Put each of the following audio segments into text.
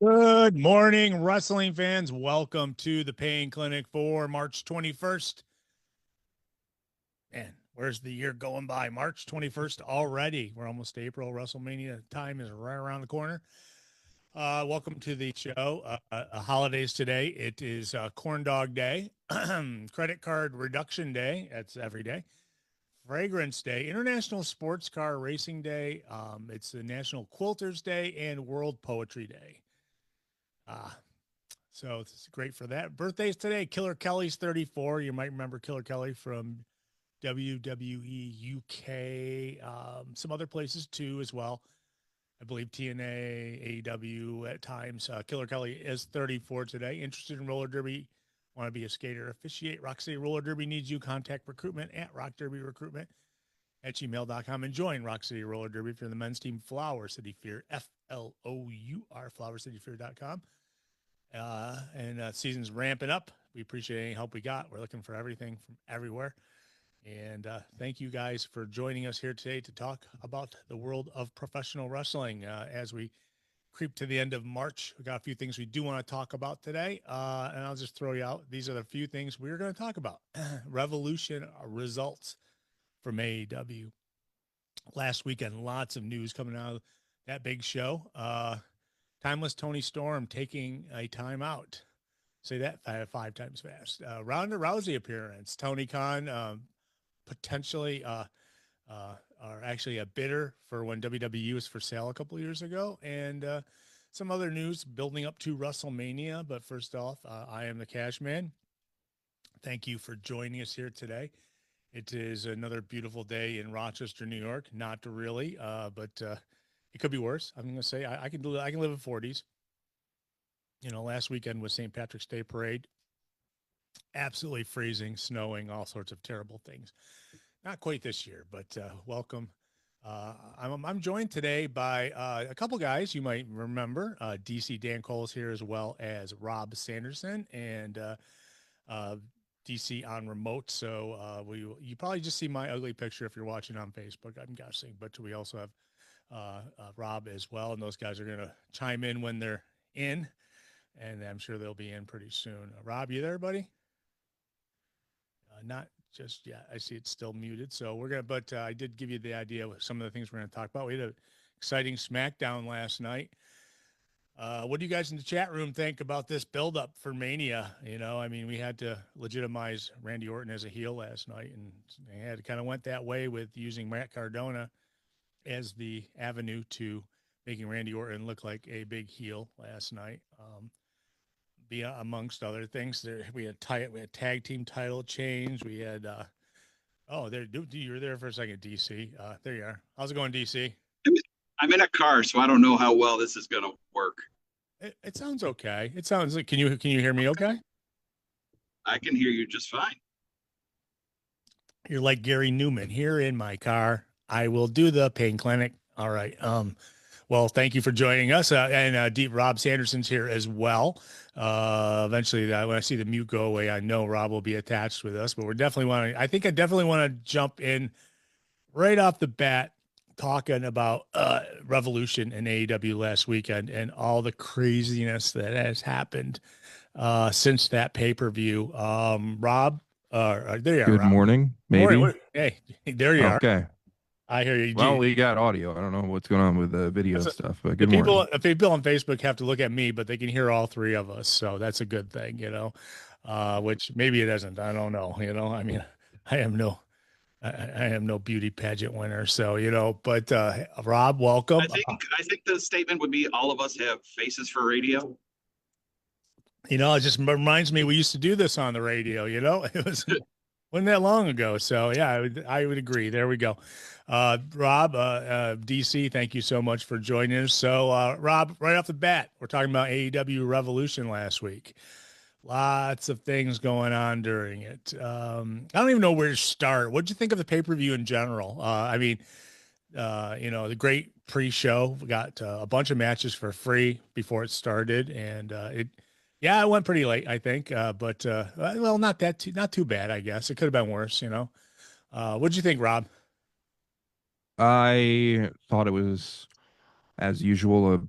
Good morning, wrestling fans. Welcome to the Pain Clinic for March 21st. And where's the year going by? March 21st already. We're almost April. WrestleMania time is right around the corner. Welcome to the show. Holidays today. It is Corn Dog Day, Credit Card Reduction Day. That's every day. Fragrance Day, International Sports Car Racing Day. It's the National Quilters Day and World Poetry Day. So it's great for that. Birthdays today. Killer Kelly's 34. You might remember Killer Kelly from WWE UK, some other places too as well. I believe TNA, AEW at times. Killer Kelly is 34 today. Interested in roller derby? Want to be a skater? Officiate Rock City Roller Derby needs you. Contact recruitment at rockderbyrecruitment@gmail.com and join Rock City Roller Derby for the men's team. Flower City Fear, FLOUR, flowercityfear.com. Season's ramping up. We appreciate any help we got. We're looking for everything from everywhere. And thank you guys for joining us here today to talk about the world of professional wrestling. As we creep to the end of March, we got a few things we do want to talk about today. And I'll just throw you out. These are the few things we're going to talk about. Revolution results from AEW. Last weekend, lots of news coming out of that big show. Timeless Tony Storm taking a timeout. Say that five times fast. Ronda Rousey appearance. Tony Khan potentially are actually a bidder for when WWE was for sale a couple of years ago. And some other news building up to WrestleMania. But first off, I am the Cash Man. Thank you for joining us here today. It is another beautiful day in Rochester, New York. Not really, but it could be worse. I'm going to say I can live in 40s. You know, last weekend was St. Patrick's Day parade. Absolutely freezing, snowing, all sorts of terrible things. Not quite this year, but welcome. I'm joined today by a couple guys you might remember. DC Dan Cole's here, as well as Rob Sanderson and DC on remote. So you probably just see my ugly picture if you're watching on Facebook, I'm guessing. But we also have Rob as well, and those guys are going to chime in when they're in, and I'm sure they'll be in pretty soon. Rob, you there, buddy? Not just yet. I see it's still muted. So we're going to, but I did give you the idea of some of the things we're going to talk about. We had an exciting SmackDown last night. What do you guys in the chat room think about this buildup for Mania? You know, I mean, we had to legitimize Randy Orton as a heel last night, and they had kind of went that way with using Matt Cardona as the avenue to making Randy Orton look like a big heel last night. Be amongst other things, we had tag team title change. We had you were there for a second, DC. There you are. How's it going, DC? I'm in a car, so I don't know how well this is going to work. It sounds okay. It sounds like, can you hear me okay? I can hear you just fine. You're like Gary Newman. Here in my car, I will do the pain clinic. All right. Well, thank you for joining us. And Deep Rob Sanderson's here as well. Eventually, when I see the mute go away, I know Rob will be attached with us. But I definitely want to jump in right off the bat talking about Revolution and AEW last weekend and all the craziness that has happened since that pay-per-view. Rob, there you are. Good Rob. morning, maybe. Morning. Hey, there you are. Okay. I hear you. Well, we got audio. I don't know what's going on with the video stuff, but good morning. morning. People on Facebook have to look at me, but they can hear all three of us. So that's a good thing, you know, which maybe it isn't. I don't know. You know, I mean, I am no beauty pageant winner. So, you know, but Rob, welcome. I think the statement would be all of us have faces for radio. You know, it just reminds me we used to do this on the radio, you know, wasn't that long ago. So yeah, I would agree. There we go. Rob, DC, thank you so much for joining us. So Rob, right off the bat, we're talking about AEW Revolution last week. Lots of things going on during it. I don't even know where to start. What'd you think of the pay-per-view in general? I mean, you know, the great pre-show. We got a bunch of matches for free before it started, and it went pretty late, I think. But well, not too bad, I guess. It could have been worse, you know. What'd you think, Rob? I thought it was, as usual,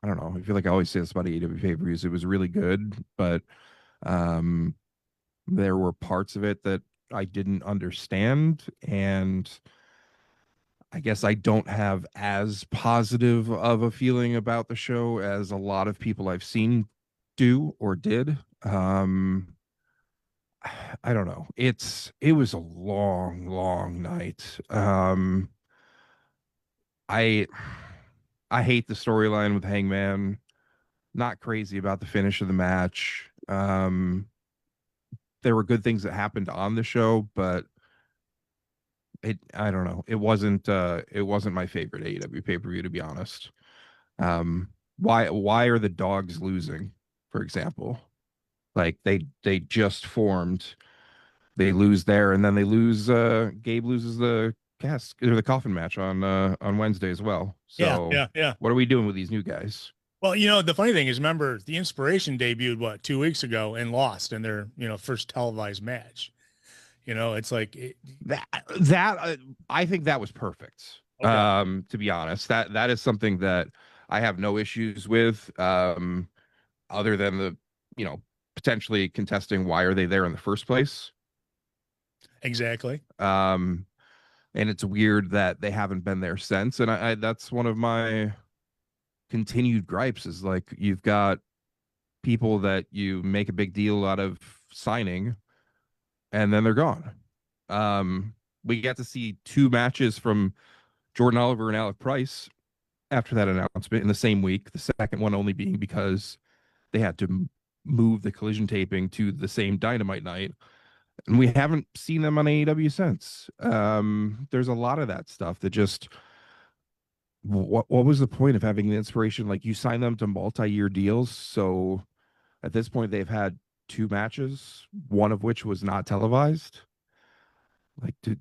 I don't know. I feel like I always say this about AEW pay-per-views. It was really good, but um, there were parts of it that I didn't understand, and I guess I don't have as positive of a feeling about the show as a lot of people I've seen do or did. I don't know. It was a long, long night. I I hate the storyline with Hangman. Not crazy about the finish of the match. There were good things that happened on the show, but I don't know. It wasn't my favorite AEW pay-per-view, to be honest. Why are the dogs losing, for example? Like they just formed, they lose there, and then they lose Gabe loses the cast or the coffin match on Wednesday as well. Yeah, So yeah, yeah. what are we doing with these new guys? Well, the funny thing is, remember, the Inspiration debuted what 2 weeks ago and lost in their first televised match. It's like That I think that was perfect. okay, To be honest, that is something that I have no issues with. Other than the, you know, potentially contesting why are they there in the first place. exactly. Um, and it's weird that they haven't been there since. And I that's one of my continued gripes is like you've got people that you make a big deal out of signing and then they're gone. We got to see two matches from Jordan Oliver and Alec Price after that announcement in the same week. The second one only being because they had to move the collision taping to the same Dynamite night, and we haven't seen them on AEW since. There's a lot of that stuff that just what was the point of having the Inspiration? Like you sign them to multi-year deals, so at this point they've had two matches, one of which was not televised. Like, did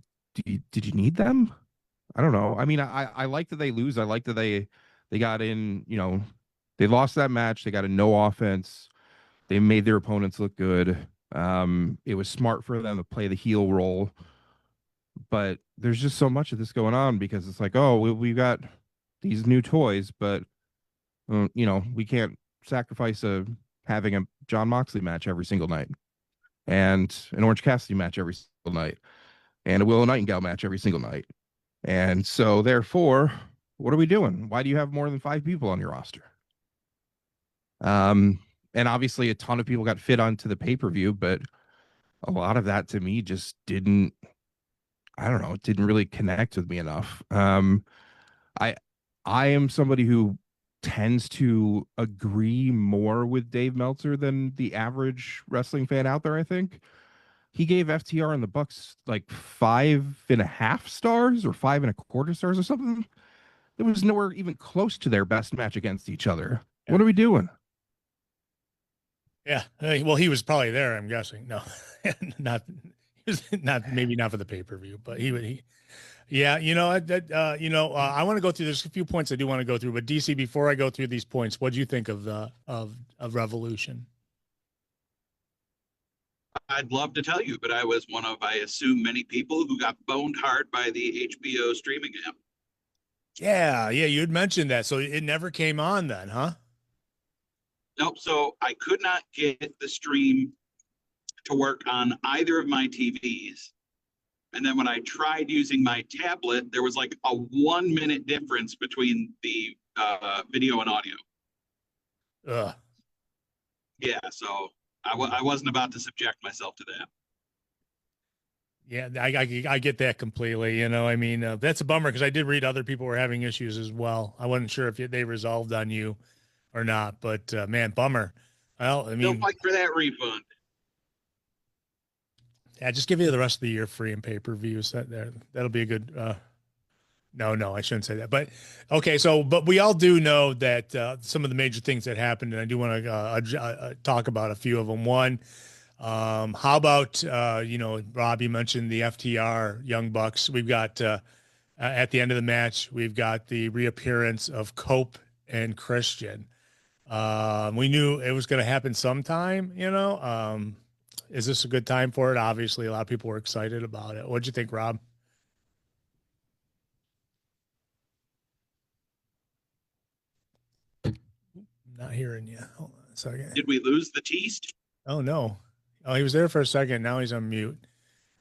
you need them? I don't know. I mean, I like that they lose. I like that they got in. You know, they lost that match. They got a no offense. They made their opponents look good. It was smart for them to play the heel role, but there's just so much of this going on because it's like, oh, we got these new toys, but we can't sacrifice having a John Moxley match every single night and an Orange Cassidy match every single night and a Willow Nightingale match every single night. And so, therefore, what are we doing? Why do you have more than 5 people on your roster? Um, and obviously, a ton of people got fit onto the pay per view, but a lot of that to me just didn't. I don't know. It didn't really connect with me enough. I I am somebody who tends to agree more with Dave Meltzer than the average wrestling fan out there. I think he gave FTR and the Bucks like 5.5 stars or 5.25 stars or something. There was nowhere even close to their best match against each other. Yeah, What are we doing? yeah. Well, he was probably there. I'm guessing. No, not. He was not maybe not for the pay-per-view, but he would. Yeah, I want to go through. There's a few points I do want to go through, but DC, before I go through these points, what do you think of the of Revolution? I'd love to tell you, but I was one of, I assume, many people who got boned hard by the HBO streaming app. Yeah, yeah, you'd mentioned that, so it never came on then, huh? Nope. So I could not get the stream to work on either of my TVs. And then when I tried using my tablet, there was like a 1 minute difference between the video and audio. Ugh. Yeah. So I wasn't about to subject myself to that. Yeah, I get that completely. I mean, that's a bummer because I did read other people were having issues as well. I wasn't sure if they resolved on you or not, but man, bummer. Well, I Still mean, fight for that refund. yeah, just give you the rest of the year free in pay-per-views. That'll be a good. No, I shouldn't say that. But okay, but we all do know that some of the major things that happened, and I do want to talk about a few of them. One, how about Rob? You mentioned the FTR Young Bucks. We've got at the end of the match, we've got the reappearance of Cope and Christian. We knew it was going to happen sometime. Is this a good time for it? Obviously, a lot of people were excited about it. What'd you think, Rob? I'm not hearing you. Hold on a second. Did we lose the teast? Oh no. Oh, he was there for a second. Now he's on mute.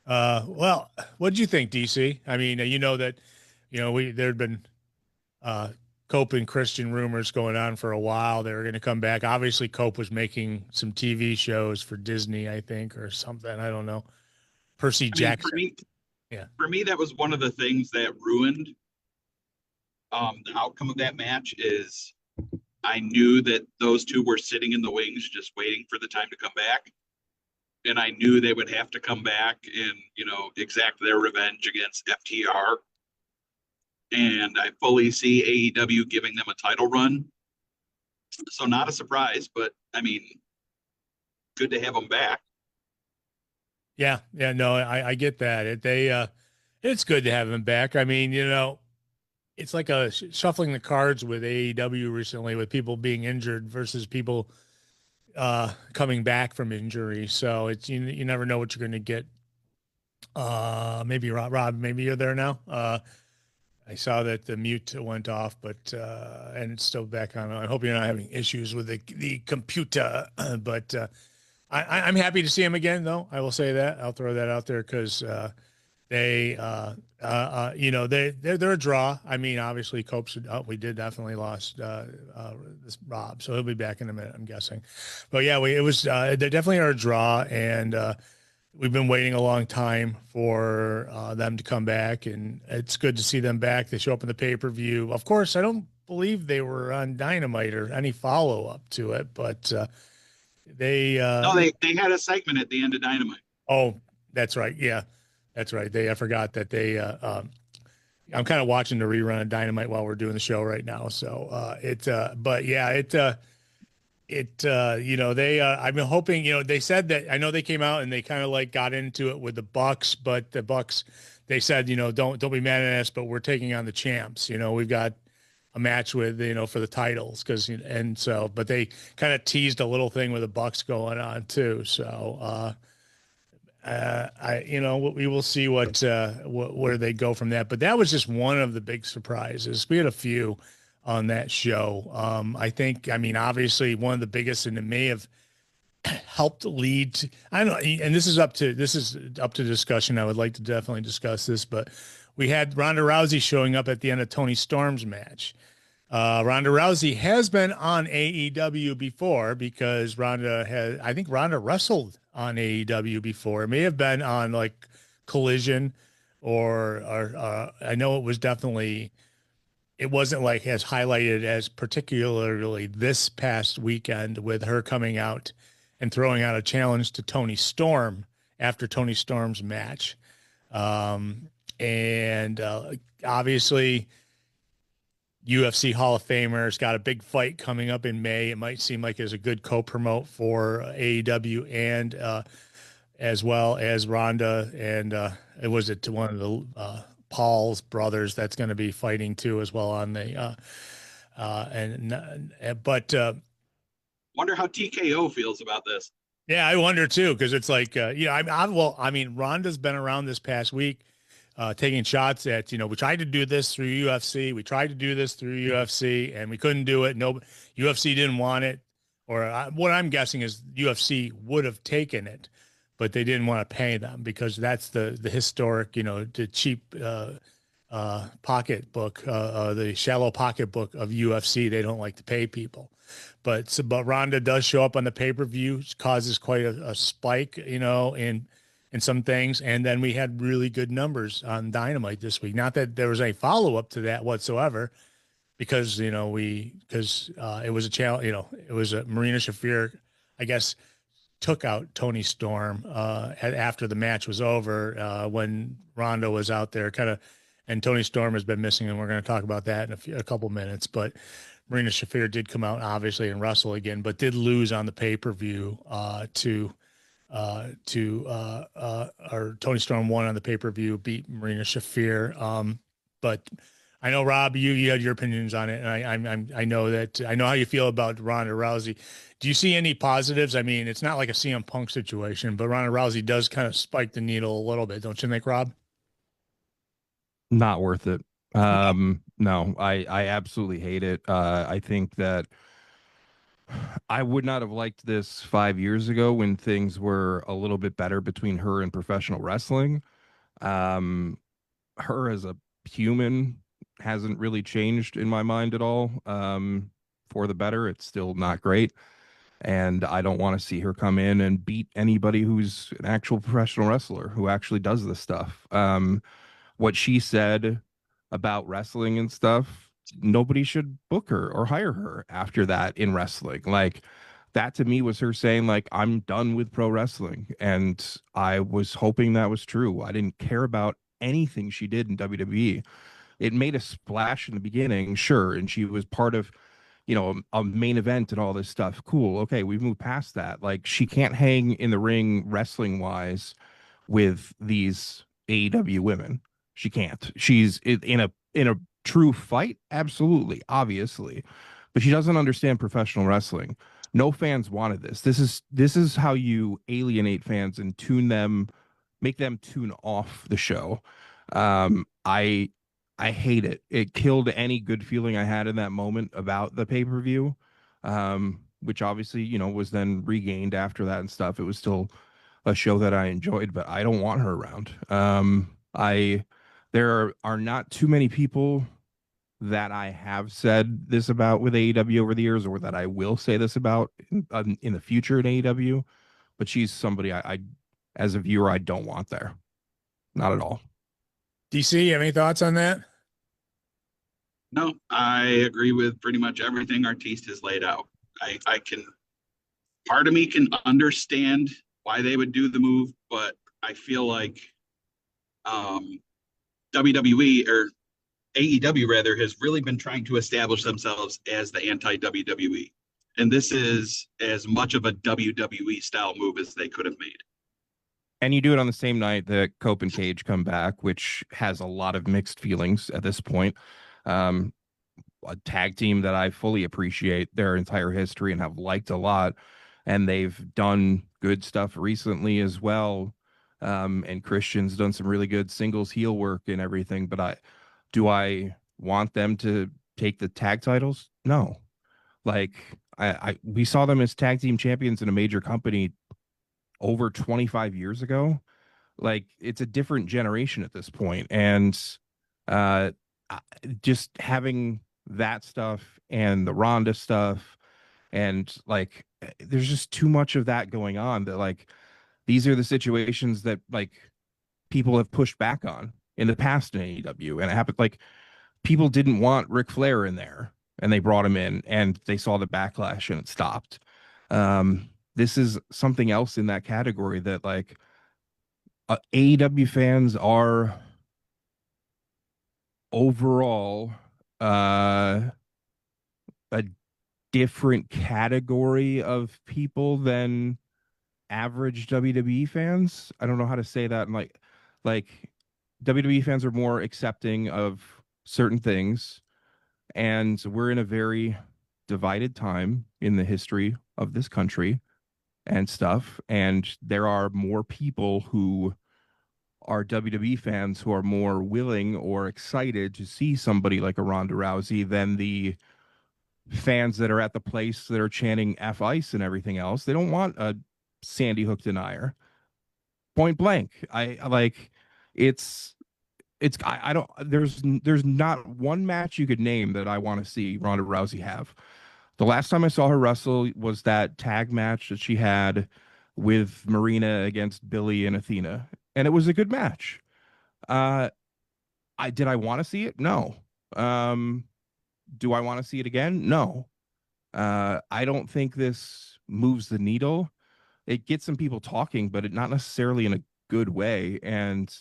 Well, what did you think, DC? I mean, you know that, there'd been Cope and Christian rumors going on for a while. They were going to come back. Obviously, Cope was making some TV shows for Disney, I think, or something. I don't know. Percy I mean, Jackson. Yeah. For me, that was one of the things that ruined the outcome of that match. Is I knew that those two were sitting in the wings, just waiting for the time to come back, and I knew they would have to come back and exact their revenge against FTR. And I fully see AEW giving them a title run. So not a surprise, but I mean, good to have them back. Yeah, no, I get that. It's good to have them back. I mean, it's like a shuffling the cards with AEW recently, with people being injured versus people coming back from injury. So it's you never know what you're going to get. Maybe Rob, maybe you're there now. I saw that the mute went off, but and it's still back on. I hope you're not having issues with the computer. But I'm happy to see him again, though. I will say that. I'll throw that out there because they're a draw. I mean, obviously, Cope's. Oh, we did definitely lost this Rob, so he'll be back in a minute, I'm guessing. But yeah, they definitely are a draw, and we've been waiting a long time for them to come back, and it's good to see them back. They show up in the pay-per-view. Of course, I don't believe they were on Dynamite or any follow-up to it, but they had a segment at the end of Dynamite. Oh, that's right. Yeah, that's right. I forgot that I'm kind of watching the rerun of Dynamite while we're doing the show right now. So I've been hoping, they said that. I know they came out and they kind of like got into it with the Bucks, but the Bucks, they said, don't be mad at us, but we're taking on the champs. We've got a match with, for the titles, but they kind of teased a little thing with the Bucks going on too. So we will see where they go from that. But that was just one of the big surprises. We had a few on that show. I mean, obviously one of the biggest, and it may have helped lead to, I don't know, and this is up to discussion. I would like to definitely discuss this, but we had Ronda Rousey showing up at the end of Toni Storm's match. Ronda Rousey has been on AEW before because I think Ronda wrestled on AEW before. It may have been on like Collision or I know it was definitely, it wasn't like as highlighted as particularly this past weekend with her coming out and throwing out a challenge to Toni Storm after Toni Storm's match. Obviously UFC Hall of Famers got a big fight coming up in May. It might seem like it's a good co-promote for AEW and as well as Ronda, and it was it to one of the Paul's brothers that's going to be fighting too as well on the wonder how TKO feels about this. Yeah, I wonder too, because it's like I mean, Ronda's been around this past week taking shots at, we tried to do this through UFC. We tried to do this through UFC and we couldn't do it. No, UFC didn't want it. Or what I'm guessing is UFC would have taken it, but they didn't want to pay them because that's the historic, the cheap pocketbook, the shallow pocketbook of UFC. They don't like to pay people. But Ronda does show up on the pay-per-view, causes quite a spike, in some things. And then we had really good numbers on Dynamite this week. Not that there was any follow-up to that whatsoever, because, it was a challenge, it was a Marina Shafir, I guess, took out Toni Storm after the match was over when Ronda was out there and Toni Storm has been missing, and we're going to talk about that in a couple minutes. But Marina Shafir did come out, obviously, and wrestle again, but did lose on the pay-per-view or Toni Storm won on the pay-per-view, beat Marina Shafir. But I know, Rob, you had your opinions on it, and I know how you feel about Ronda Rousey. Do you see any positives? I mean, it's not like a CM Punk situation, but Ronda Rousey does kind of spike the needle a little bit, don't you think, Rob? Not worth it. No, I absolutely hate it. I think that I would not have liked this 5 years ago when things were a little bit better between her and professional wrestling. Um, her as a human hasn't really changed in my mind at all. For the better, it's still not great. And I don't want to see her come in and beat anybody who's an actual professional wrestler who actually does this stuff. What she said about wrestling and stuff, nobody should book her or hire her after that in wrestling. Like that to me was her saying like I'm done with pro wrestling, and I was hoping that was true. I didn't care about anything she did in WWE. It made a splash in the beginning, sure, and she was part of, a main event and all this stuff. Cool. Okay, we've moved past that. Like she can't hang in the ring wrestling wise with these AEW women. She can't. She's in a true fight, absolutely, obviously, but she doesn't understand professional wrestling. No fans wanted this. This is how you alienate fans and make them tune off the show. I hate it. It killed any good feeling I had in that moment about the pay-per-view. Which obviously, was then regained after that and stuff. It was still a show that I enjoyed, but I don't want her around. I There are not too many people that I have said this about with AEW over the years, or that I will say this about in the future in AEW. But she's somebody as a viewer, I don't want there. Not at all. DC, you have any thoughts on that? No, I agree with pretty much everything Artiste has laid out. I can, part of me can understand why they would do the move, but I feel like WWE or AEW rather has really been trying to establish themselves as the anti-WWE. And this is as much of a WWE style move as they could have made. And you do it on the same night that Cope and Cage come back, which has a lot of mixed feelings at this point. A tag team that I fully appreciate their entire history and have liked a lot. And they've done good stuff recently as well. And Christian's done some really good singles heel work and everything. But do I want them to take the tag titles? No. Like we saw them as tag team champions in a major company over 25 years ago. Like it's a different generation at this point. And just having that stuff and the Ronda stuff, and like there's just too much of that going on, that like these are the situations that like people have pushed back on in the past in AEW. And it happened like people didn't want Ric Flair in there, and they brought him in, and they saw the backlash and it stopped. This is something else in that category that like AEW fans are overall a different category of people than average WWE fans. I don't know how to say that. And like WWE fans are more accepting of certain things, and we're in a very divided time in the history of this country and stuff. And there are more people who are WWE fans who are more willing or excited to see somebody like a Ronda Rousey than the fans that are at the place that are chanting F Ice and everything else. They don't want a Sandy Hook denier. Point blank. I like I don't there's not one match you could name that I want to see Ronda Rousey have. The last time I saw her wrestle was that tag match that she had with Marina against Billy and Athena, and it was a good match. I want to see it? No. Um, do I want to see it again? No. I don't think this moves the needle. It gets some people talking, but it not necessarily in a good way. And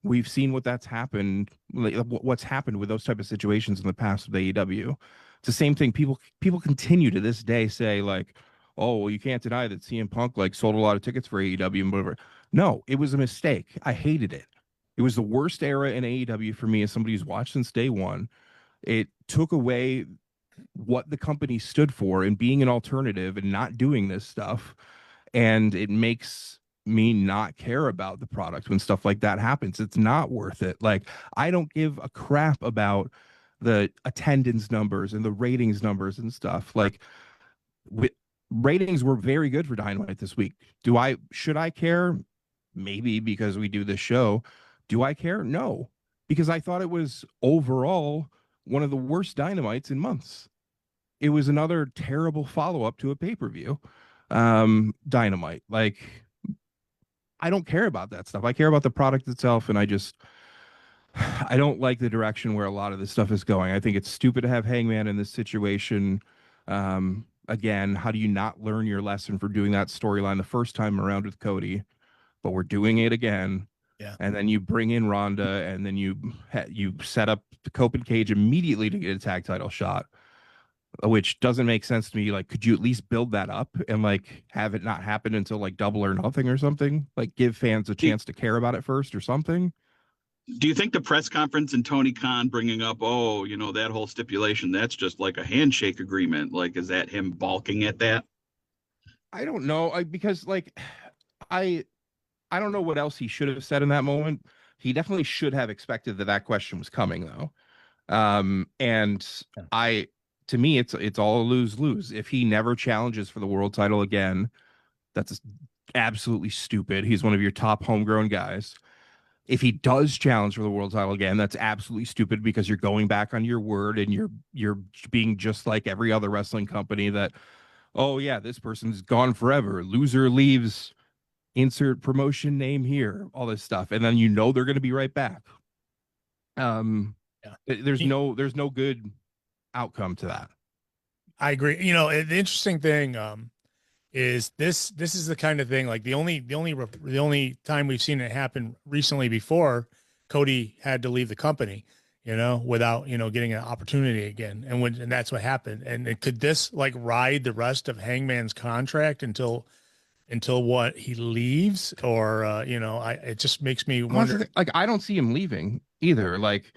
we've seen what's happened with those type of situations in the past with AEW. It's the same thing. People continue to this day say like, oh, well, you can't deny that CM Punk like sold a lot of tickets for AEW and whatever. No, it was a mistake. I hated it. It was the worst era in AEW for me as somebody who's watched since day one. It took away what the company stood for and being an alternative and not doing this stuff. And it makes me not care about the product when stuff like that happens. It's not worth it. Like, I don't give a crap about the attendance numbers and the ratings numbers and stuff. Like, with ratings were very good for Dynamite this week. Should I care? Maybe, because we do this show. Do I care? No, because I thought it was overall one of the worst Dynamites in months. It was another terrible follow-up to a pay-per-view. Dynamite. Like, I don't care about that stuff. I care about the product itself, and I don't like the direction where a lot of this stuff is going. I think it's stupid to have Hangman in this situation. Again, how do you not learn your lesson for doing that storyline the first time around with Cody? But we're doing it again. Yeah. And then you bring in Ronda, and then you set up the Copen Cage immediately to get a tag title shot, which doesn't make sense to me. Like, could you at least build that up and like have it not happen until like Double or Nothing or something? Like, give fans a chance to care about it first or something. Do you think the press conference and Tony Khan bringing up, oh, that whole stipulation, that's just like a handshake agreement? Like, is that him balking at that? I don't know. Because like I don't know what else he should have said in that moment. He definitely should have expected that question was coming, though. And to me, it's all a lose-lose. If he never challenges for the world title again, that's absolutely stupid. He's one of your top homegrown guys. If he does challenge for the world title again, that's absolutely stupid, because you're going back on your word, and you're being just like every other wrestling company that, oh yeah, this person's gone forever. Loser leaves, insert promotion name here, all this stuff, and then they're going to be right back. There's no good outcome to that. I agree. The interesting thing is this is the kind of thing, like the only time we've seen it happen recently before Cody had to leave the company, without, getting an opportunity again. And that's what happened. And could this like ride the rest of Hangman's contract until what he leaves, or it just makes me wonder. Like, I don't see him leaving either. Like,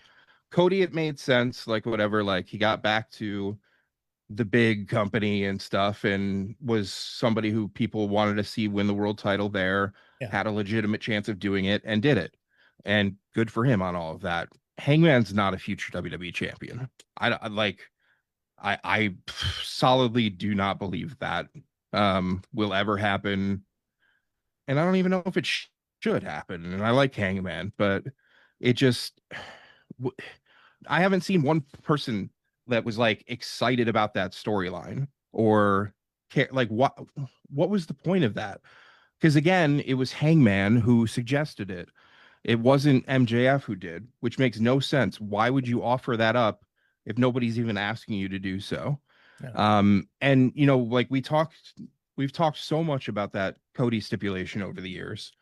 Cody, it made sense, like whatever, like he got back to the big company and stuff, and was somebody who people wanted to see win the world title there. Yeah. Had a legitimate chance of doing it and did it, and good for him on all of that. Hangman's not a future WWE champion. I solidly do not believe that will ever happen, and I don't even know if it should happen. And I like Hangman, but it just, I haven't seen one person that was like excited about that storyline or care. Like, what was the point of that? Because again, it was Hangman who suggested it. It wasn't MJF who did, which makes no sense. Why would you offer that up if nobody's even asking you to do so? Yeah. And like we've talked so much about that Cody stipulation over the years,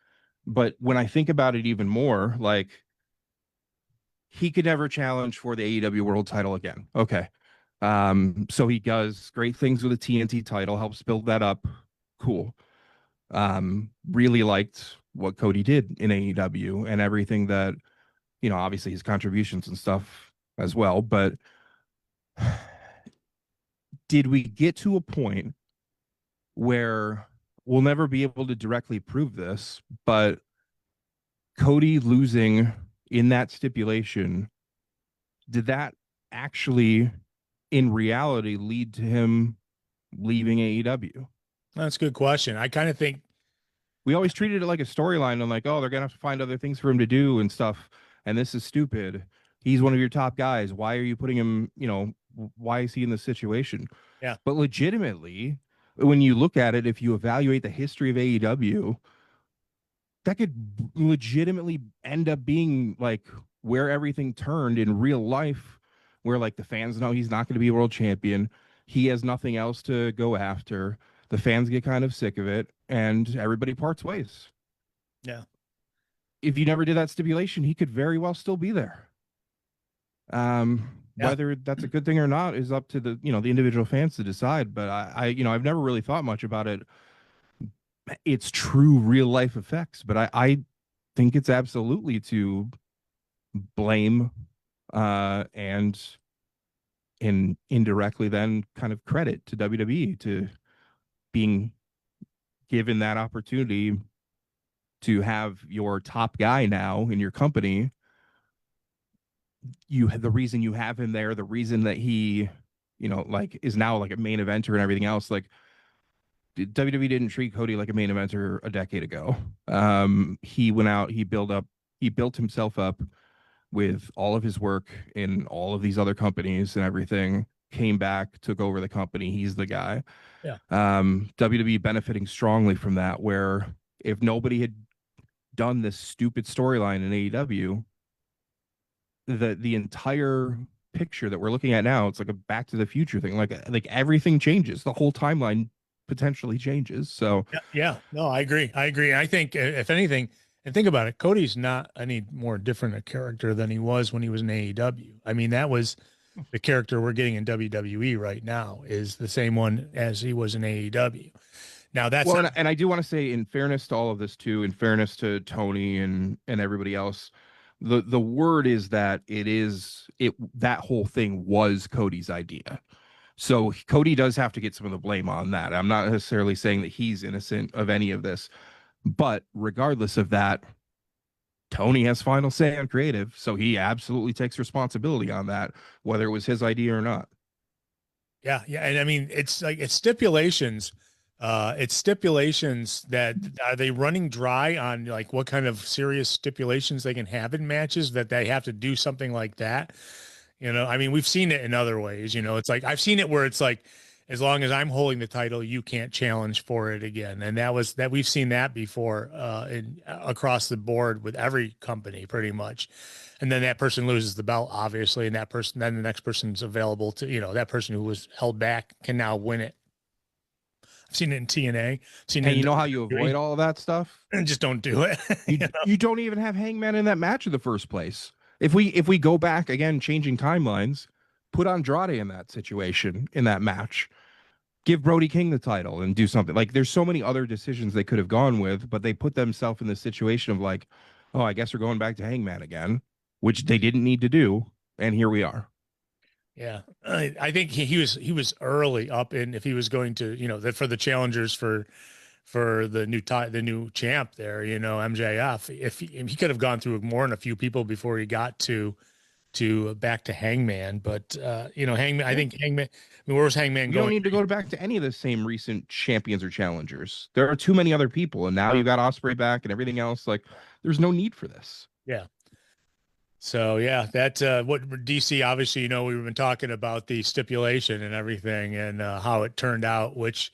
but when I think about it even more, like, he could never challenge for the AEW world title again. Okay. So he does great things with the TNT title, helps build that up. Cool. Really liked what Cody did in AEW and everything that, obviously his contributions and stuff as well. But did we get to a point where we'll never be able to directly prove this, but Cody losing in that stipulation, did that actually in reality lead to him leaving AEW? That's a good question. I kind of think we always treated it like a storyline and like, oh, they're gonna have to find other things for him to do and stuff, and this is stupid. He's one of your top guys. Why are you putting him, why is he in this situation? Yeah. But legitimately, when you look at it, if you evaluate the history of AEW, that could legitimately end up being like where everything turned in real life, where like the fans know he's not going to be a world champion. He has nothing else to go after. The fans get kind of sick of it, and everybody parts ways. Yeah. If you never did that stipulation, he could very well still be there. Whether that's a good thing or not is up to the individual fans to decide. But I've never really thought much about it. It's true real life effects, but I think it's absolutely to blame and indirectly then kind of credit to WWE to being given that opportunity to have your top guy now in your company. You have the reason you have him there, the reason that he like is now like a main eventer and everything else. Like WWE didn't treat Cody like a main eventer a decade ago. He went out, he built himself up with all of his work in all of these other companies and everything, came back, took over the company. He's the guy. Yeah. WWE benefiting strongly from that, where if nobody had done this stupid storyline in AEW, the entire picture that we're looking at now, it's like a Back to the Future thing. Like everything changes. The whole timeline potentially changes. So yeah, no, I agree. And I think if anything, and think about it, Cody's not any more different a character than he was when he was in AEW. I mean, that was the character we're getting in WWE right now is the same one as he was in AEW. Now that's well, and I do want to say, in fairness to all of this too, in fairness to Tony and everybody else, the word is that that whole thing was Cody's idea. So Cody does have to get some of the blame on that. I'm not necessarily saying that he's innocent of any of this, but regardless of that, Tony has final say on creative, so he absolutely takes responsibility on that, whether it was his idea or not. Yeah, and I mean, it's stipulations. It's stipulations that are they running dry on like what kind of serious stipulations they can have in matches that they have to do something like that. I mean, we've seen it in other ways. It's like I've seen it where it's like, as long as I'm holding the title, you can't challenge for it again. And that we've seen that before across the board with every company pretty much. And then that person loses the belt, obviously, and then the next person's available to, that person who was held back can now win it. I've seen it in TNA. And you know how you avoid all of that stuff? And just don't do it. You don't even have Hangman in that match in the first place. If we go back again, changing timelines, put Andrade in that situation, in that match, give Brody King the title and do something. Like, there's so many other decisions they could have gone with, but they put themselves in the situation of like, oh, I guess we're going back to Hangman again, which they didn't need to do. And here we are. Yeah, I think he was early up in, if he was going to, for the challengers for the new champ there, MJF, if he could have gone through more than a few people before he got to back to Hangman. But Hangman, I think Hangman, I mean, where was Hangman going? You don't need to go back to any of the same recent champions or challengers. There are too many other people, and now you got Ospreay back and everything else. Like, there's no need for this. Yeah. So yeah, that's what DC, obviously, we've been talking about the stipulation and everything and how it turned out, which,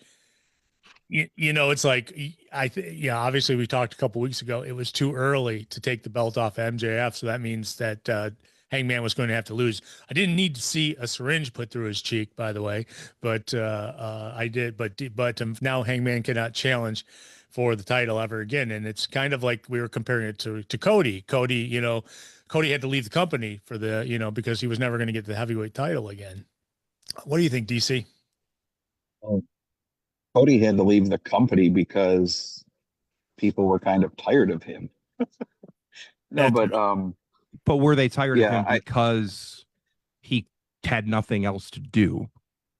it's like, obviously we talked a couple weeks ago, it was too early to take the belt off MJF. So that means that Hangman was going to have to lose. I didn't need to see a syringe put through his cheek, by the way, but I did. But now Hangman cannot challenge for the title ever again. And it's kind of like we were comparing it to Cody. Cody had to leave the company for the, because he was never going to get the heavyweight title again. What do you think, DC? Well, Cody had to leave the company because people were kind of tired of him. But were they tired of him because he had nothing else to do?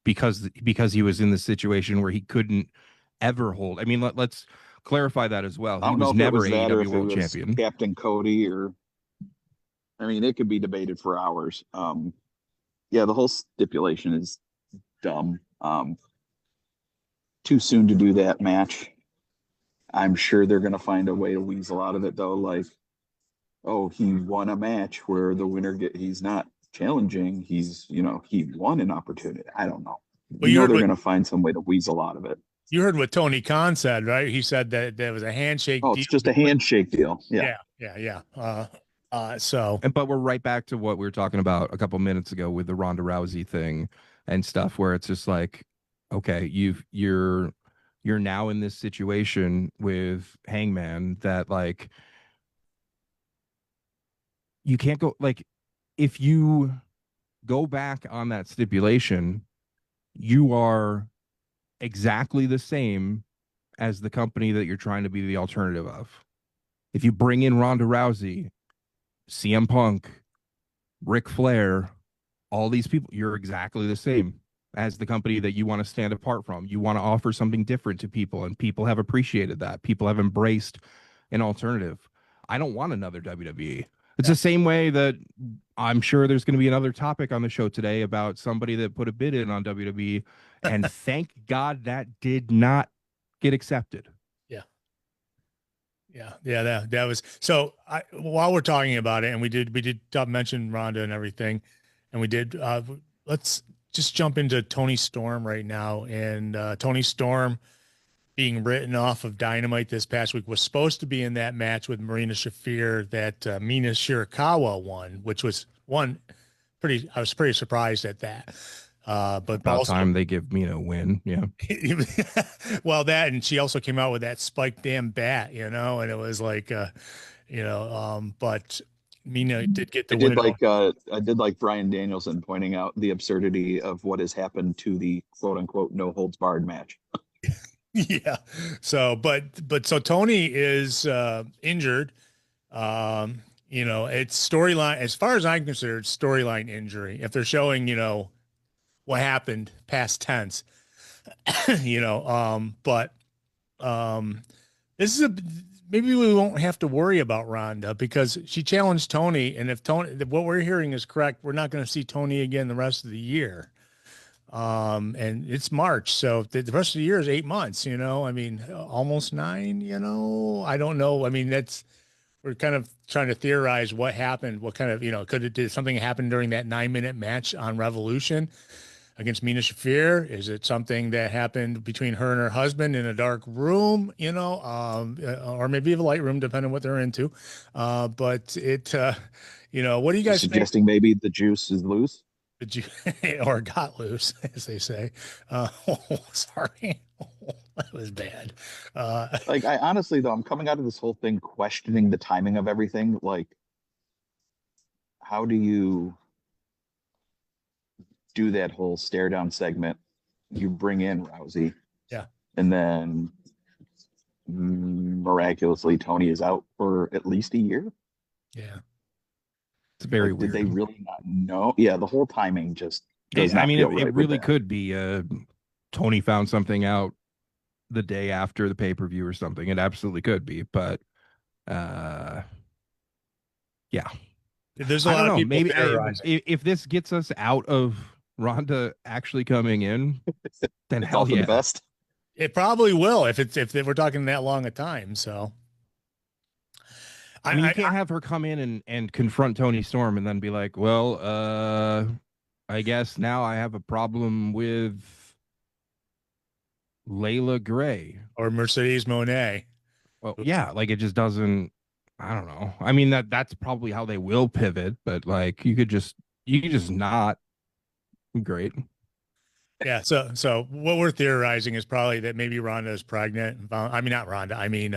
Because he was in the situation where he couldn't ever hold. I mean, let's clarify that as well. He was never AEW World Champion. Captain Cody, or I mean, it could be debated for hours. The whole stipulation is dumb. Too soon to do that match. I'm sure they're going to find a way to weasel out of it, though. Like, oh, he won a match where the winner he's not challenging. He won an opportunity. I don't know. Well, they're going to find some way to weasel out of it. You heard what Tony Khan said, right? He said that there was a handshake. Oh, it's just a handshake deal. Yeah. But we're right back to what we were talking about a couple minutes ago with the Ronda Rousey thing and stuff, where it's just like, okay, you're now in this situation with Hangman that, like, you can't go, like, if you go back on that stipulation, you are exactly the same as the company that you're trying to be the alternative of. If you bring in Ronda Rousey, CM Punk, Ric Flair, all these people, you're exactly the same as the company that you want to stand apart from. You want to offer something different to people, and people have appreciated that. People have embraced an alternative. I don't want another WWE. It's the same way that I'm sure there's going to be another topic on the show today about somebody that put a bid in on WWE, and thank God that did not get accepted. Yeah. That was so. While we're talking about it, and we did mention Ronda and everything, and we did. Let's just jump into Tony Storm right now, and Tony Storm being written off of Dynamite this past week was supposed to be in that match with Marina Shafir that Mina Shirakawa won, which was I was pretty surprised at that. But About also, time they give Mina a win. Yeah. well, that, and she also came out with that spiked damn bat, and it was like, but Mina did get the win. I did like Brian Danielson pointing out the absurdity of what has happened to the quote unquote no holds barred match. Yeah. So so Tony is injured. It's storyline, as far as I'm concerned, storyline injury. If they're showing, what happened past tense, but this is maybe we won't have to worry about Ronda because she challenged Tony. And if what we're hearing is correct, we're not going to see Tony again the rest of the year. And it's March, so the rest of the year is 8 months, I mean, almost 9, I don't know. I mean, we're kind of trying to theorize what happened, what kind of, did something happen during that 9-minute match on Revolution against Mina Shafir? Is it something that happened between her and her husband in a dark room, or maybe a light room, depending on what they're into. But what do you guys suggesting? think? Maybe the juice is loose? Did you or got loose, as they say? Sorry, that was bad. I honestly, though, I'm coming out of this whole thing questioning the timing of everything. Like, how do you do that whole stare down segment? You bring in Rousey, yeah, and then miraculously Tony is out for at least a year. Yeah. It's very weird. Did they really not know? Yeah, the whole timing just does not feel right. It really could be Tony found something out the day after the pay-per-view or something. It absolutely could be, but yeah. There's a lot of people maybe if this gets us out of Ronda actually coming in, then it's hell all for yeah. the best. It probably will if we're talking that long a time. So I mean, you can't have her come in and confront Tony Storm and then be like, well, I guess now I have a problem with Layla Gray or Mercedes Moné. Well, yeah, like it just doesn't. I don't know. I mean that's probably how they will pivot, but like you could just not. Great. Yeah. So what we're theorizing is probably that maybe Ronda is pregnant. I mean, not Ronda. I mean,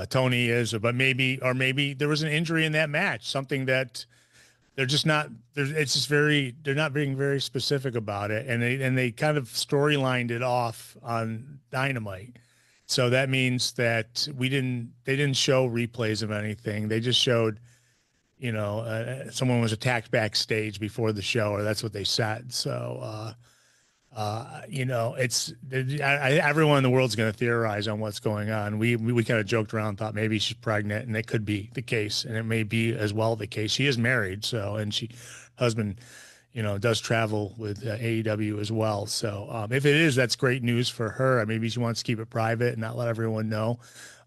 Tony is, but maybe there was an injury in that match, something that they're just not. It's just they're not being very specific about it, and they kind of storylined it off on Dynamite. So that means that they didn't show replays of anything. They just showed, someone was attacked backstage before the show, or that's what they said. So, everyone in the world's going to theorize on what's going on. We kind of joked around, thought maybe she's pregnant, and it could be the case, and it may be as well the case. She is married, and husband, does travel with AEW as well. So if it is, that's great news for her. Maybe she wants to keep it private and not let everyone know.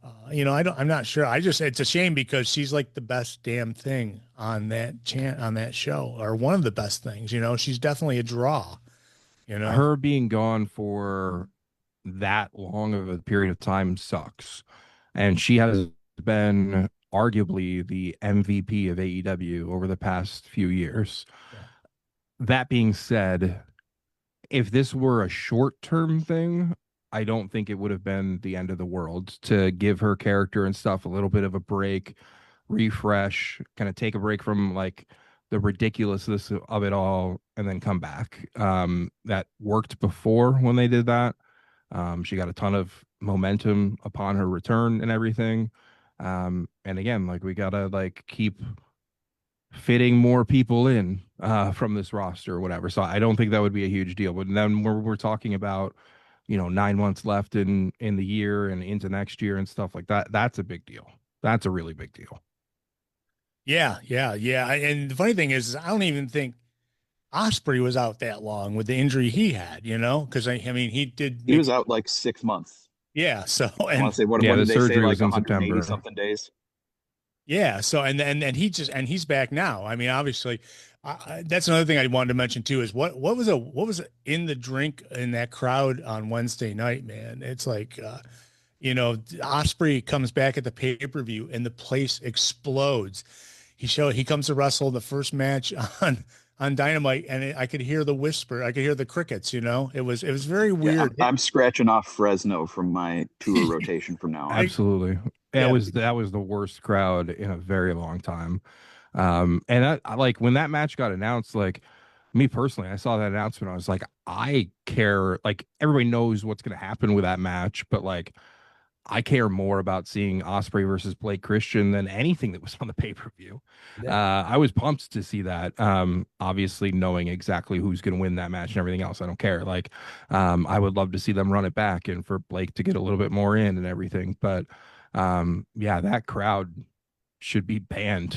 I'm not sure. It's a shame because she's like the best damn thing on that show, or one of the best things. She's definitely a draw. Her being gone for that long of a period of time sucks, and she has been arguably the MVP of AEW over the past few years. Yeah. That being said, if this were a short-term thing, I don't think it would have been the end of the world to give her character and stuff a little bit of a break, refresh, kind of take a break from like the ridiculousness of it all and then come back. That worked before when they did that. She got a ton of momentum upon her return and everything. And again, like we gotta like keep fitting more people in from this roster or whatever. So I don't think that would be a huge deal. But then we're talking about 9 months left in the year and into next year and stuff like that. That's a big deal. That's a really big deal. Yeah, yeah, yeah. And the funny thing is I don't even think Osprey was out that long with the injury he had, because I mean, he did He make, was out like 6 months. yeah. So, I want and to say what Yeah, did the they say, surgery like was in 180 September. something days? yeah. So, and he's back now. I mean, obviously, that's another thing I wanted to mention too, is what was in the drink in that crowd on Wednesday night, man. It's like, Osprey comes back at the pay-per-view and the place explodes. He comes to wrestle the first match on Dynamite, and I could hear the whisper. I could hear the crickets. It was very Yeah, weird. I'm scratching off Fresno from my tour rotation from now on. Absolutely. Yeah, That was the worst crowd in a very long time. And I like when that match got announced, like me personally, I saw that announcement. I was like, I care. Like everybody knows what's going to happen with that match, but like I care more about seeing Osprey versus Blake Christian than anything that was on the pay-per-view. I was pumped to see that. Obviously knowing exactly who's going to win that match and everything else, I don't care. Like, I would love to see them run it back and for Blake to get a little bit more in and everything. But yeah, that crowd should be banned.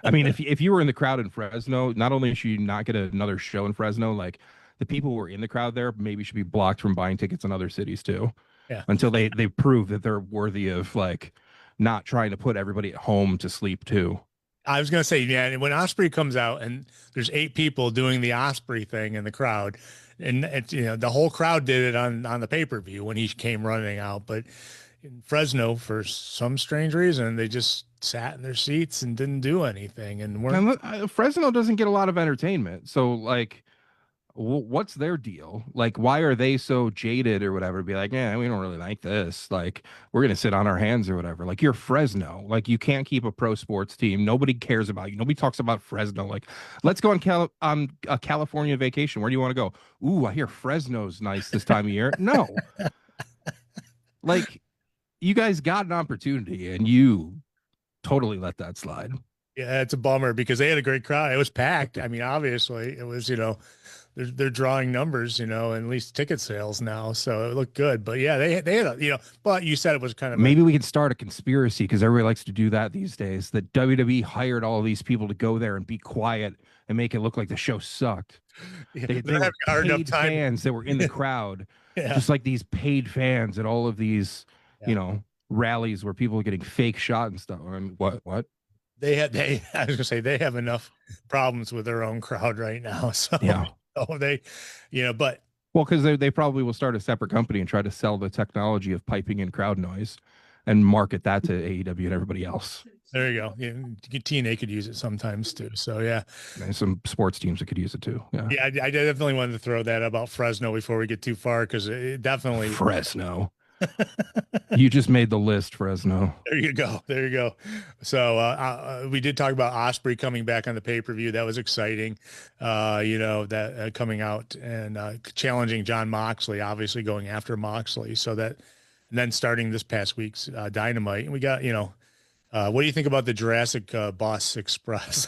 I mean, if you were in the crowd in Fresno, not only should you not get another show in Fresno, like the people who were in the crowd there maybe should be blocked from buying tickets in other cities too, yeah. until they prove that they're worthy of like not trying to put everybody at home to sleep too. I was gonna say, yeah, when Osprey comes out and there's 8 people doing the Osprey thing in the crowd, and it's the whole crowd did it on the pay-per-view when he came running out, but in Fresno, for some strange reason, they just sat in their seats and didn't do anything and weren't. And Fresno doesn't get a lot of entertainment, so like what's their deal? Like, why are they so jaded or whatever? Be like, yeah, we don't really like this. Like, we're gonna sit on our hands or whatever. Like, you're Fresno. Like, you can't keep a pro sports team. Nobody cares about you. Nobody talks about Fresno. Like, let's go on a California vacation. Where do you want to go? Ooh, I hear Fresno's nice this time of year. No, like, you guys got an opportunity and you totally let that slide. Yeah, it's a bummer because they had a great crowd. It was packed. I mean, obviously, it was, they're drawing numbers, and at least ticket sales now, so it looked good. But yeah, they had but you said it was kind of Maybe we can start a conspiracy because everybody likes to do that these days. That WWE hired all of these people to go there and be quiet and make it look like the show sucked. They were paid fans that were in the crowd, just like these paid fans at all of these, rallies where people are getting fake shot and stuff. And what? I was gonna say they have enough problems with their own crowd right now. So yeah. Oh, but well, because they probably will start a separate company and try to sell the technology of piping in crowd noise and market that to AEW and everybody else. There you go. Yeah, TNA could use it sometimes too. So yeah, and some sports teams that could use it too. Yeah, I definitely wanted to throw that about Fresno before we get too far because it definitely Fresno. You just made the list, Fresno. There you go. So we did talk about Osprey coming back on the pay-per-view. That was exciting. That coming out and challenging John Moxley, obviously going after Moxley. And then starting this past week's Dynamite, and we got what do you think about the Jurassic Bus Express?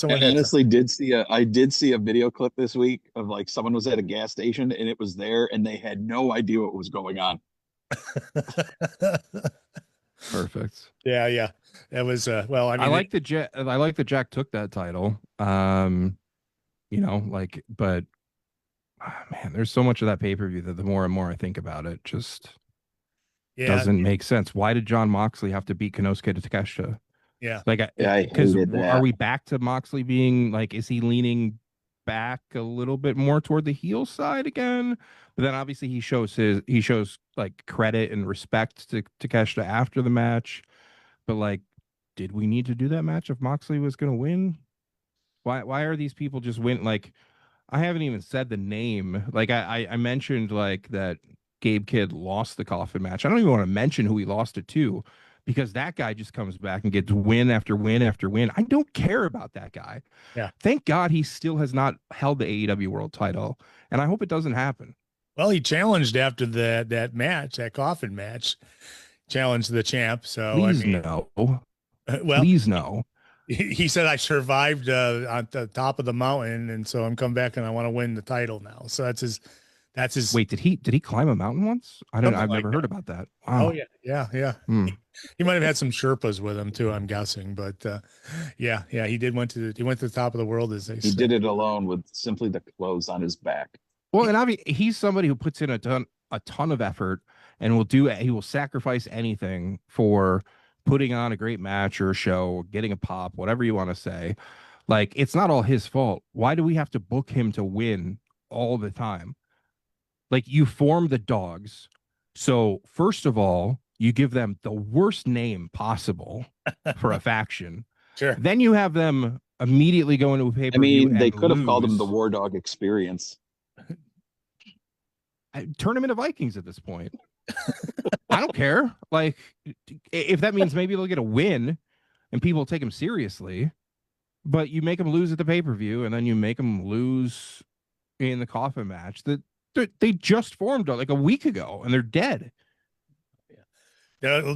I honestly did see a video clip this week of like someone was at a gas station and it was there and they had no idea what was going on. Perfect. Yeah. That was well, I mean, I like that Jack took that title. But man, there's so much of that pay-per-view that the more and more I think about it, just doesn't make sense. Why did John Moxley have to beat Konosuke Takeshita? Yeah. Because are we back to Moxley being like, is he leaning back a little bit more toward the heel side again? But then obviously he shows like credit and respect to Takeshita after the match. But like, did we need to do that match if Moxley was going to win? Why are these people just win? Like, I haven't even said the name. Like I mentioned like that Gabe Kidd lost the coffin match. I don't even want to mention who he lost it to, because that guy just comes back and gets win after win after win. I don't care about that guy. Yeah. Thank God he still has not held the AEW world title. And I hope it doesn't happen. Well, he challenged after that match, that coffin match, challenged the champ. So please no. Well, please no. He said, I survived on the top of the mountain. And so I'm come back and I want to win the title now. So that's That's his. Wait, did he climb a mountain once? Something I've like never that. heard about that. Oh Wow. yeah. Hmm. He might have had some Sherpas with him too, I'm guessing. But yeah, he did he went to the top of the world, as they He say. did it alone with simply the clothes on his back. Well, and he's somebody who puts in a ton of effort and he will sacrifice anything for putting on a great match or a show, getting a pop, whatever you want to say. Like, it's not all his fault. Why do we have to book him to win all the time? Like, you form the dogs. So, first of all, you give them the worst name possible for a faction. Sure. Then you have them immediately go into a I pay-per-view mean, they and could have called him the lose. War Dog Experience. Turn him into Vikings at this point. I don't care. Like, if that means maybe they'll get a win and people take him seriously, but you make them lose at the pay-per-view and then you make them lose in the coffin match that they just formed like a week ago and they're dead.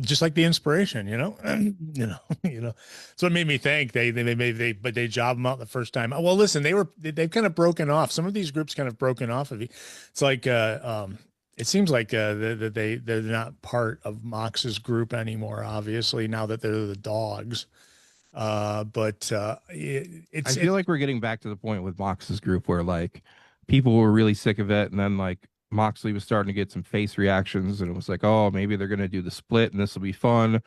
Just like the inspiration, So it made me think but they job them out the first time. Well, listen, they've kind of broken off. Some of these groups kind of broken off of it. It's like it seems like they're not part of Mox's group anymore. Obviously, now that they're the dogs. I feel like we're getting back to the point with Mox's group where like people were really sick of it, and then like Moxley was starting to get some face reactions, and it was like, oh, maybe they're gonna do the split, and this will be fun.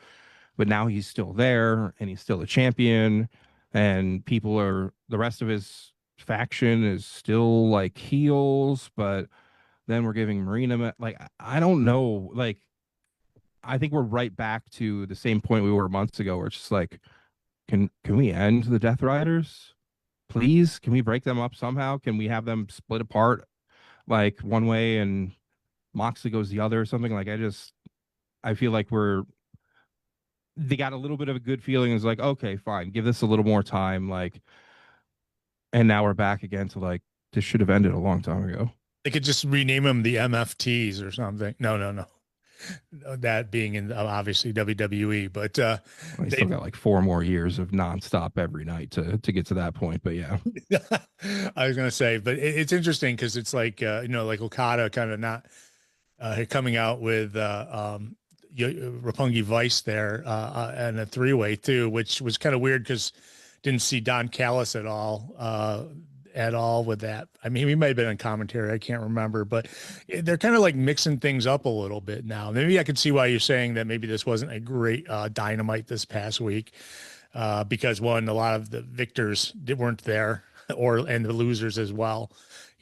But now he's still there, and he's still a champion, and the rest of his faction is still like heels, but then we're giving Marina like I don't know, like I think we're right back to the same point we were months ago, where it's just like, can we end the Death Riders? Please, can we break them up somehow? Can we have them split apart like one way and Moxley goes the other or something? Like I feel like they got a little bit of a good feeling. It's like, okay, fine, give this a little more time. Like, and now we're back again to like, this should have ended a long time ago. They could just rename them the MFTs or something. No. That being in obviously WWE, but They still got like 4 more years of nonstop every night to get to that point. But yeah, I was gonna say, but it's interesting because it's like like Okada kind of not coming out with Roppongi Vice there and a 3-way too, which was kind of weird because didn't see Don Callis at all with that. I mean, he might have been on commentary. I can't remember, but they're kind of like mixing things up a little bit now. Maybe I could see why you're saying that maybe this wasn't a great Dynamite this past week because one, a lot of the victors weren't there and the losers as well,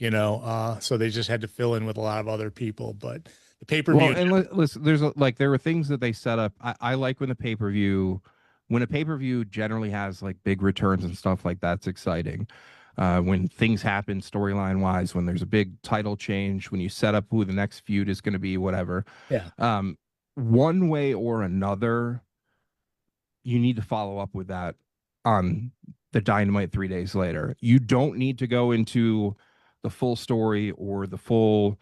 so they just had to fill in with a lot of other people, but the pay-per-view. Well, and listen, there were things that they set up. I like when a pay-per-view generally has like big returns and stuff like that's exciting. When things happen storyline wise, when there's a big title change, when you set up who the next feud is going to be, whatever. Yeah. One way or another, you need to follow up with that on the Dynamite 3 days later. You don't need to go into the full story or the full,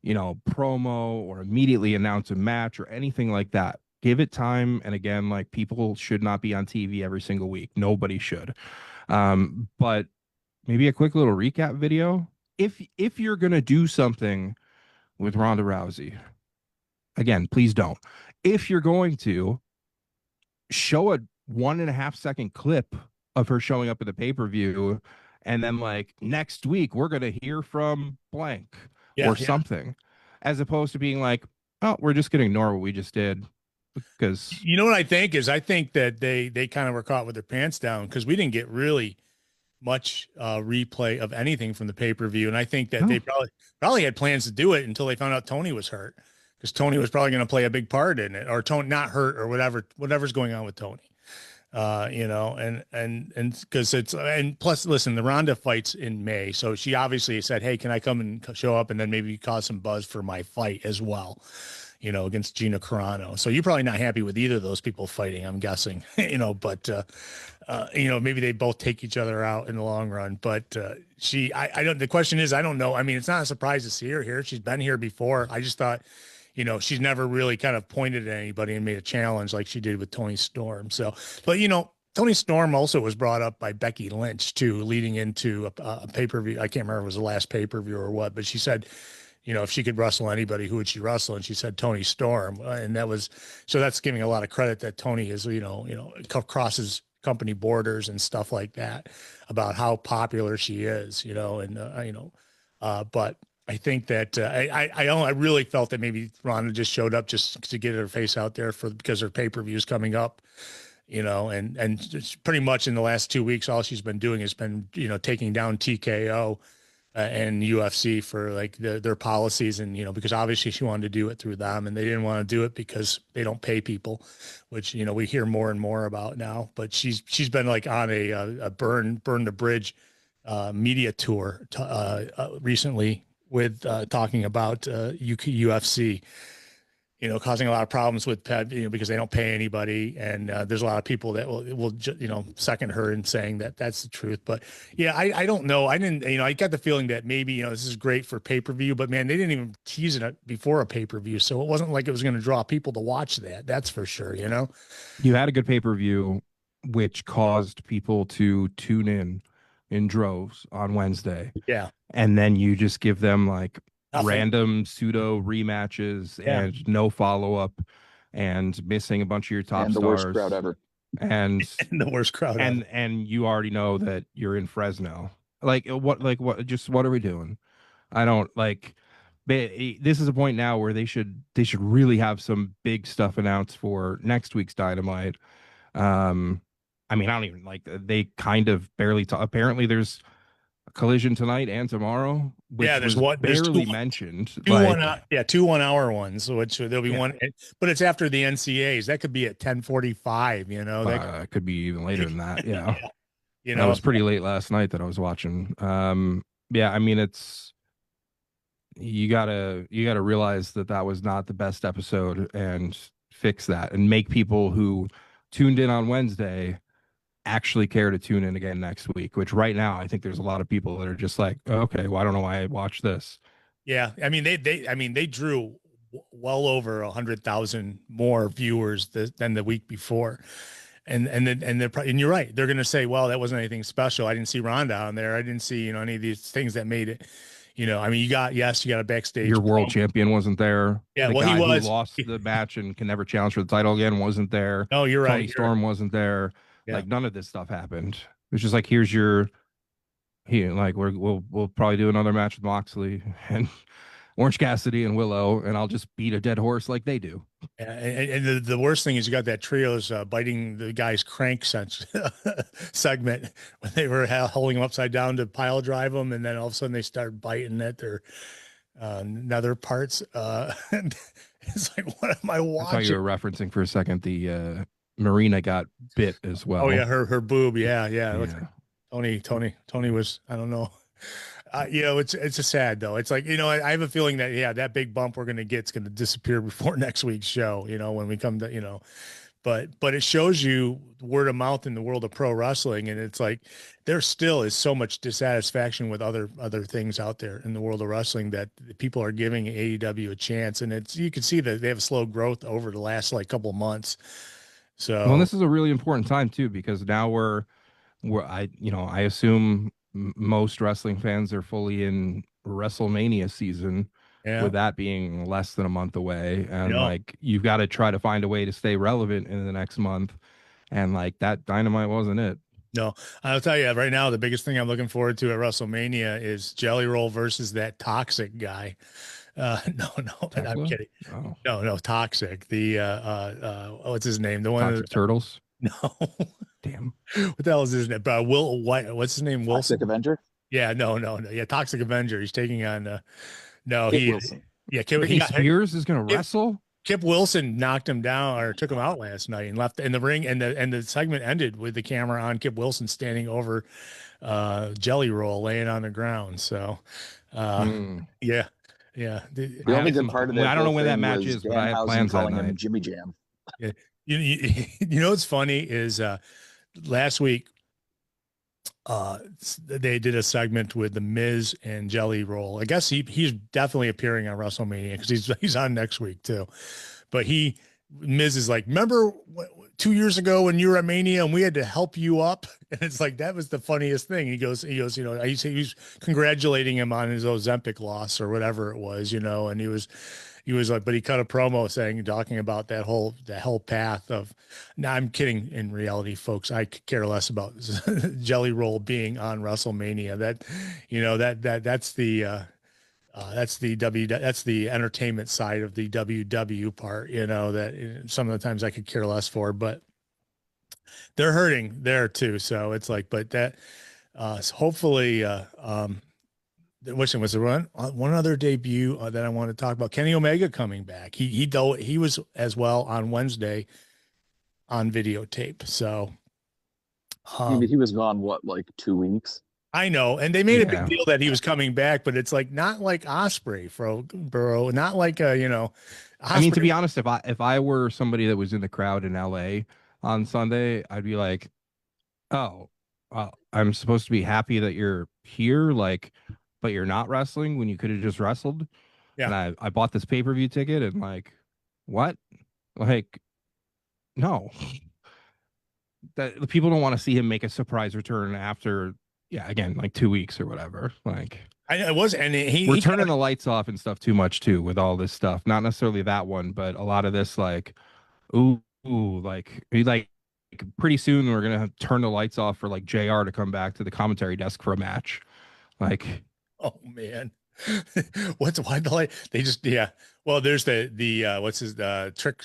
promo or immediately announce a match or anything like that. Give it time. And again, like people should not be on TV every single week. Nobody should. But maybe a quick little recap video. If you're gonna do something with Ronda Rousey, again, please don't. If you're going to show a 1.5 second clip of her showing up at the pay-per-view, and then like next week we're gonna hear from blank or something, as opposed to being like, oh, we're just gonna ignore what we just did. Because what I think that they kind of were caught with their pants down because we didn't get really much replay of anything from the pay-per-view, and I think that they probably had plans to do it until they found out Tony was hurt, because Tony was probably going to play a big part in it, or Tony not hurt, or whatever's going on with Tony, and because and plus, listen, the Ronda fight's in May, so she obviously said, hey, can I come and show up and then maybe cause some buzz for my fight as well, against Gina Carano. So you're probably not happy with either of those people fighting, I'm guessing, but maybe they both take each other out in the long run. But the question is, I don't know. I mean, it's not a surprise to see her here. She's been here before. I just thought, she's never really kind of pointed at anybody and made a challenge like she did with Toni Storm. So, but Toni Storm also was brought up by Becky Lynch too, leading into a pay-per-view. I can't remember if it was the last pay-per-view or what, but she said, if she could wrestle anybody, who would she wrestle? And she said Tony Storm, and that's giving a lot of credit that Tony is, crosses company borders and stuff like that, about how popular she is, but I think that I really felt that maybe Ronda just showed up just to get her face out there because her pay-per-view is coming up, and it's pretty much in the last 2 weeks, all she's been doing has been, taking down TKO and UFC for like their policies, and because obviously she wanted to do it through them, and they didn't want to do it because they don't pay people, which we hear more and more about now. But she's been like on a burn the bridge media tour recently with talking about UFC. Causing a lot of problems with PED, because they don't pay anybody. And there's a lot of people that will second her in saying that that's the truth. But yeah, I don't know. I didn't, I got the feeling that maybe, this is great for pay-per-view, but man, they didn't even tease it before a pay-per-view. So it wasn't like it was going to draw people to watch that. That's for sure. You had a good pay-per-view, which caused people to tune in droves on Wednesday. Yeah. And then you just give them like Nothing. Random pseudo rematches and no follow-up and missing a bunch of your top and the stars. worst crowd ever. And the worst crowd ever. And you already know that you're in Fresno. What are we doing? I don't like. This is a point now where they should really have some big stuff announced for next week's Dynamite. I don't even like, they kind of barely talk. Apparently there's a Collision tonight and tomorrow, which there's was barely two, mentioned. Two 1-hour ones, which there'll be one, but it's after the NCAs. That could be at 10:45. That could be even later than that. Yeah, yeah. That was pretty late last night that I was watching. It's, you gotta realize that was not the best episode and fix that and make people who tuned in on Wednesday actually care to tune in again next week, which right now I think there's a lot of people that are just like, oh, okay, well, I don't know why I watched this. Yeah. They drew well over 100,000 more viewers than the week before. And you're right. They're going to say, well, that wasn't anything special. I didn't see Ronda on there. I didn't see, any of these things that made it, you got a backstage. Your world champion wasn't there. Yeah. The well, guy he was who lost the match and can never challenge for the title again wasn't there. No, you're right. Tony Storm wasn't there. Yeah. Like none of this stuff happened. It's just like, we'll probably do another match with Moxley and Orange Cassidy and Willow, and I'll just beat a dead horse like they do. And the worst thing is you got that trios biting the guy's crank segment when they were holding him upside down to pile drive them, and then all of a sudden they start biting at their nether parts. It's like, what am I watching? I thought you were referencing for a second the Marina got bit as well. Oh yeah, her boob. Yeah. Tony was, I don't know. It's just sad though. It's like, I have a feeling that, that big bump we're going to get is going to disappear before next week's show, when we come to, but it shows you word of mouth in the world of pro wrestling. And it's like, there still is so much dissatisfaction with other things out there in the world of wrestling that people are giving AEW a chance. And you can see that they have slow growth over the last couple of months. So, well, this is a really important time too, because now I assume most wrestling fans are fully in WrestleMania season, with that being less than a month away. And you've got to try to find a way to stay relevant in the next month. And that Dynamite wasn't it. No, I'll tell you right now, the biggest thing I'm looking forward to at WrestleMania is Jelly Roll versus that Toxic guy. No, I'm kidding. Oh. No, Toxic. The what's his name? The one Toxic Turtles. No. Damn. What the hell is his name? What's his name? Wilson. Toxic Avenger? Yeah, no. Yeah, Toxic Avenger. He's taking on Wilson. Yeah, Britney Spears is gonna wrestle. Kip Wilson knocked him down or took him out last night and left in the ring, and the segment ended with the camera on Kip Wilson standing over Jelly Roll laying on the ground. So yeah. The only good part of that, I don't know when that match is, but I have plans that calling night. him Jimmy Jam. Yeah. You know what's funny is last week they did a segment with the Miz and Jelly Roll. I guess he's definitely appearing on WrestleMania because he's on next week too. But Miz is like, remember 2 years ago when you were at Mania and we had to help you up? And it's like, that was the funniest thing. He goes, you know, he's congratulating him on his Ozempic loss or whatever it was, you know, and he was like, but he cut a promo talking about that whole path of, now I'm kidding. In reality, folks, I could care less about Jelly Roll being on WrestleMania. That, you know, that's the that's the entertainment side of the WW part, you know, that some of the times I could care less for, but they're hurting there too. So it's like, but that, so hopefully, which was the one other debut that I want to talk about. Kenny Omega coming back. He was as well on Wednesday on videotape. So, He was gone, what, like 2 weeks? I know, and they made a big Yeah. deal that he was coming back, but it's like not like Osprey, bro, not like you know. I mean, to Osprey. be honest, if I were somebody that was in the crowd in LA on Sunday, I'd be like, oh, I'm supposed to be happy that you're here, like, but you're not wrestling when you could have just wrestled. Yeah. And I bought this pay-per-view ticket and like, what? Like, no. That the people don't want to see him make a surprise return after, yeah, again, like 2 weeks or whatever. Like, It was, and we're turning the lights off and stuff too much too with all this stuff. Not necessarily that one, but a lot of this, like, like pretty soon we're gonna turn the lights off for like JR to come back to the commentary desk for a match. Like, oh man. Why the light? They just, yeah. Well, there's the what's his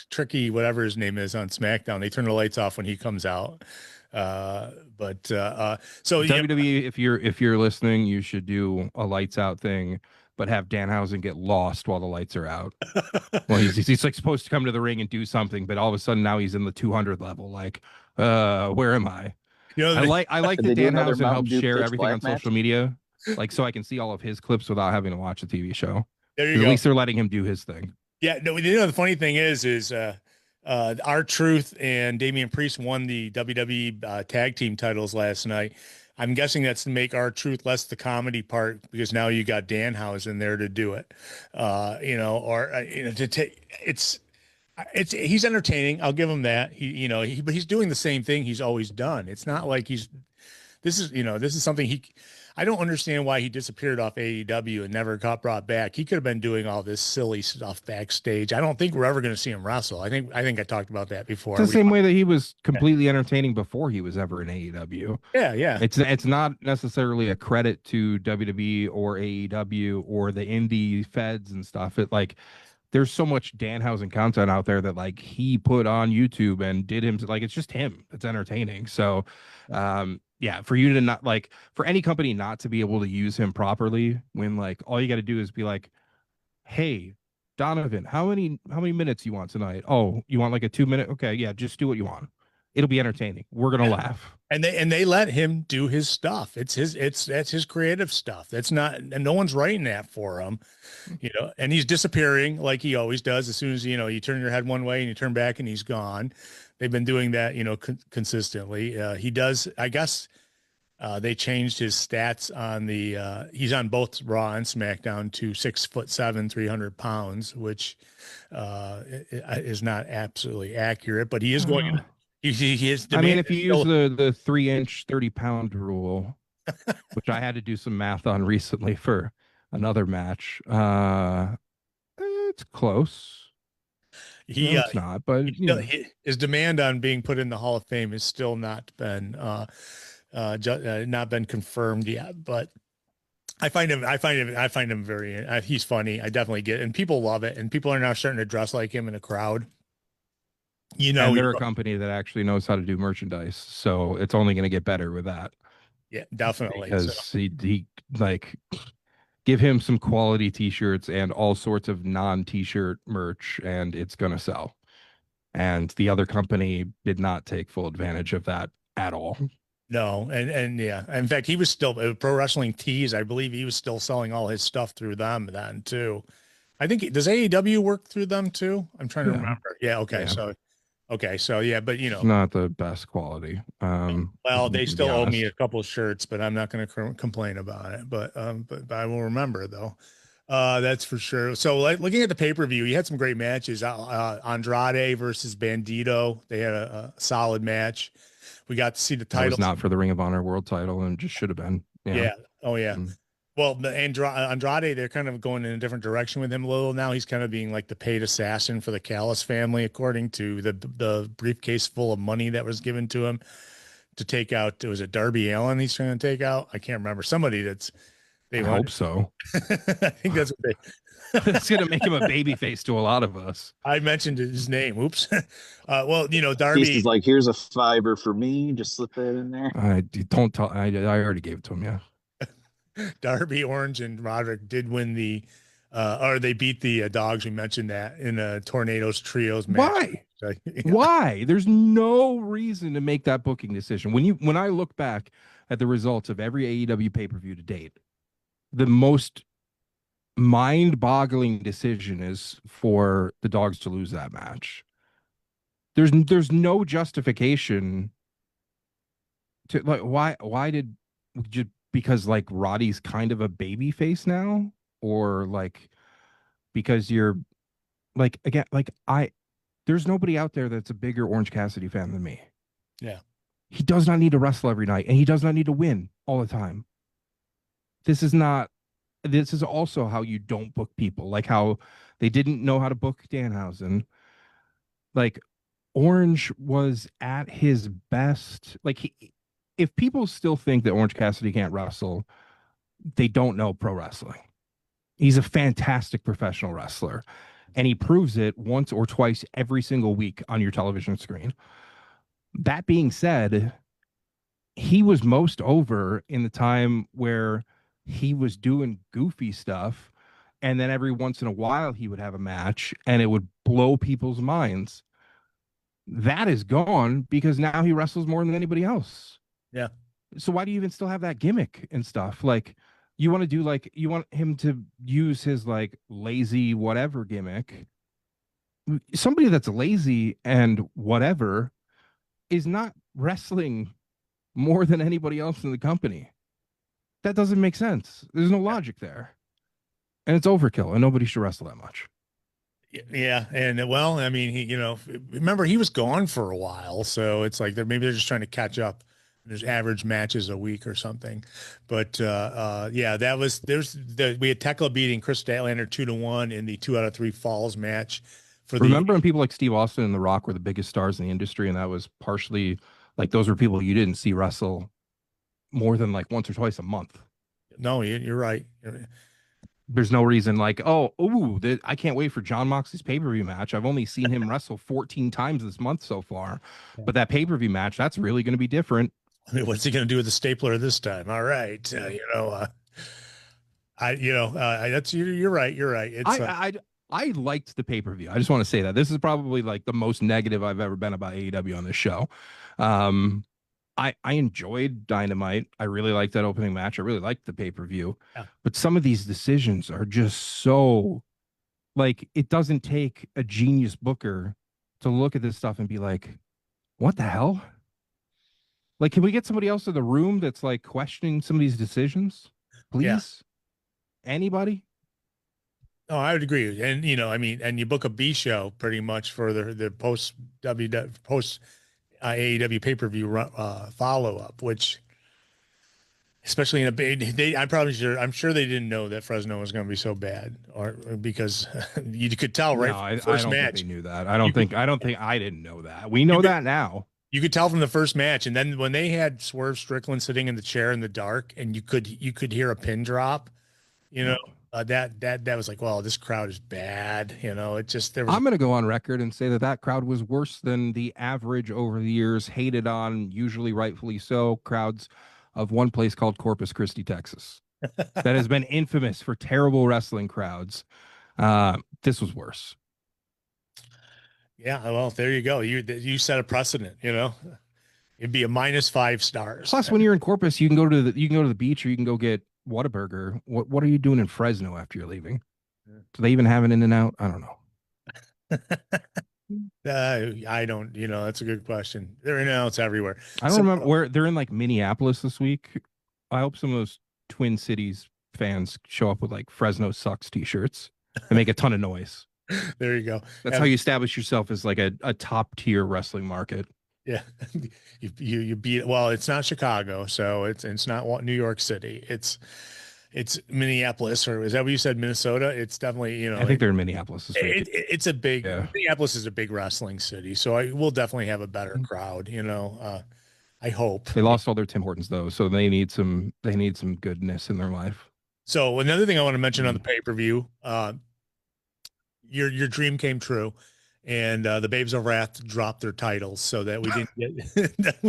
tricky whatever his name is on SmackDown. They turn the lights off when he comes out. So yeah, WWE, if you're listening, you should do a lights out thing, but have Danhausen get lost while the lights are out. Well, he's like supposed to come to the ring and do something, but all of a sudden now he's in the 200 level. Like, where am I? you know, I like Did that they do another Danhausen Mountain helps Dew share pitch everything on black match? social media, like so I can see all of his clips without having to watch the TV show. there you 'Cause go. at least they're letting him do his thing. Yeah, no, you know, the funny thing is R-Truth and Damian Priest won the WWE tag team titles last night. I'm guessing that's to make R-Truth less the comedy part because now you got Danhausen there to do it. You know, or you know, to take it's he's entertaining. I'll give him that. But he's doing the same thing he's always done. It's not like this is something I don't understand why he disappeared off AEW and never got brought back. He could have been doing all this silly stuff backstage. I don't think we're ever going to see him wrestle. I think I talked about that before. It's the same way that he was completely entertaining before he was ever in AEW. Yeah. It's not necessarily a credit to WWE or AEW or the indie feds and stuff. It like there's so much Danhausen content out there that like he put on YouTube and did him like it's just him. It's entertaining. So yeah, for you to not like for any company not to be able to use him properly when like all you got to do is be like, hey, Donovan, how many minutes you want tonight? Oh, you want like a 2 minute? Okay, yeah, just do what you want. It'll be entertaining. We're gonna laugh. And they let him do his stuff. That's his creative stuff. That's not, and no one's writing that for him, you know. And he's disappearing like he always does. As soon as you turn your head one way and you turn back and he's gone. They've been doing that, consistently. He does, I guess. They changed his stats on he's on both Raw and SmackDown to 6'7", 300 pounds, which is not absolutely accurate, but he is going. He is. I mean, if you use the 3-inch, 30-pound rule, which I had to do some math on recently for another match, it's close. No, it's not, but his demand on being put in the Hall of Fame has still not been confirmed yet. But I find him very. He's funny. I definitely get it. And people love it, and people are now starting to dress like him in a crowd. You know, and they're a company that actually knows how to do merchandise, so it's only going to get better with that. Yeah, definitely. Because he like give him some quality t-shirts and all sorts of non-t-shirt merch, and it's going to sell. And the other company did not take full advantage of that at all. No, and yeah, in fact, he was still Pro Wrestling Tees. I believe he was still selling all his stuff through them then too. I think does AEW work through them too? I'm trying to remember. Yeah. Okay. Yeah. So yeah, but it's not the best quality. Well, they still owe me a couple of shirts, but I'm not going to complain about it. But I will remember though. That's for sure. So, like looking at the pay-per-view, you had some great matches. Andrade versus Bandito. They had a solid match. We got to see the That was titles. not for the Ring of Honor world title and just should have been. Yeah. Oh yeah. Mm. Well, the Andrade, they're kind of going in a different direction with him a little now. He's kind of being like the paid assassin for the Callis family, according to the briefcase full of money that was given to him to take out. Was it Darby Allin he's trying to take out? I can't remember. Somebody that's they I wanted. hope so. I think that's what they. That's gonna make him a baby face to a lot of us. I mentioned his name. Oops. Well, Case Darby. is like, here's a $5 for me. Just slip that in there. I don't tell. I already gave it to him. Yeah. Darby, Orange, and Roderick did win the, or they beat the Dogs. We mentioned that in a Tornadoes Trios match. Why? So, Why? There's no reason to make that booking decision. When I look back at the results of every AEW pay-per-view to date, the most mind-boggling decision is for the Dogs to lose that match. There's no justification to like why did just because like Roddy's kind of a baby face now, or like because you're like again like there's nobody out there that's a bigger Orange Cassidy fan than me. Yeah. He does not need to wrestle every night, and he does not need to win all the time. This is also how you don't book people, like how they didn't know how to book Danhausen. Like Orange was at his best. Like if people still think that Orange Cassidy can't wrestle, they don't know pro wrestling. He's a fantastic professional wrestler, and he proves it once or twice every single week on your television screen. That being said, he was most over in the time where he was doing goofy stuff, and then every once in a while he would have a match and it would blow people's minds. That is gone because now he wrestles more than anybody else. Yeah. So why do you even still have that gimmick and stuff? Like you want him to use his like lazy whatever gimmick. Somebody that's lazy and whatever is not wrestling more than anybody else in the company. That doesn't make sense. There's no logic there. And it's overkill, and nobody should wrestle that much. Yeah. And well, I mean, remember he was gone for a while. So it's like maybe they're just trying to catch up. There's average matches a week or something. But yeah, we had Tekla beating Chris Statlander 2-1 in the 2 out of 3 falls match. Remember when people like Steve Austin and The Rock were the biggest stars in the industry, and that was partially like those were people you didn't see wrestle more than like once or twice a month. No, you're right. There's no reason like, I can't wait for John Moxley's pay-per-view match. I've only seen him wrestle 14 times this month so far, but that pay-per-view match, that's really going to be different. What's he going to do with the stapler this time? All right. You're right. You're right. It's I liked the pay-per-view. I just want to say that this is probably like the most negative I've ever been about AEW on this show. I enjoyed Dynamite. I really liked that opening match. I really liked the pay-per-view. Yeah. But some of these decisions are just so like it doesn't take a genius booker to look at this stuff and be like, what the hell? Like, can we get somebody else in the room that's like questioning some of these decisions? Please? Yeah. Anybody? Oh, I would agree. And and you book a B show pretty much for the post AEW pay-per-view follow up, which especially in a big I'm sure they didn't know that Fresno was going to be so bad, or because you could tell right from the first match. Think they knew that. I didn't know that. We know that now. You could tell from the first match, and then when they had Swerve Strickland sitting in the chair in the dark, and you could hear a pin drop, that was like, well, this crowd is bad. I'm going to go on record and say that crowd was worse than the average over the years, hated on, usually rightfully so, crowds of one place called Corpus Christi, Texas. That has been infamous for terrible wrestling crowds. This was worse. Yeah, well, there you go. You set a precedent. It'd be a -5 stars. Plus, when you're in Corpus, you can go to the beach, or you can go get Whataburger. What are you doing in Fresno after you're leaving? Do they even have an In-N-Out? I don't know. I don't. That's a good question. They're In-N-Outs everywhere. I don't remember where they're in, like Minneapolis this week. I hope some of those Twin Cities fans show up with like Fresno sucks t-shirts and make a ton of noise. There you go. That's how you establish yourself as like a top tier wrestling market. Yeah, you beat. Well, it's not Chicago, so it's not New York City. It's Minneapolis, or is that what you said? Minnesota. It's definitely, I think they're in Minneapolis this week. it's a big, Yeah. Minneapolis is a big wrestling city, so I will definitely have a better crowd. I hope. They lost all their Tim Hortons though, so they need some goodness in their life. So another thing I want to mention on the pay-per-view, your dream came true, and the Babes of Wrath dropped their titles so that we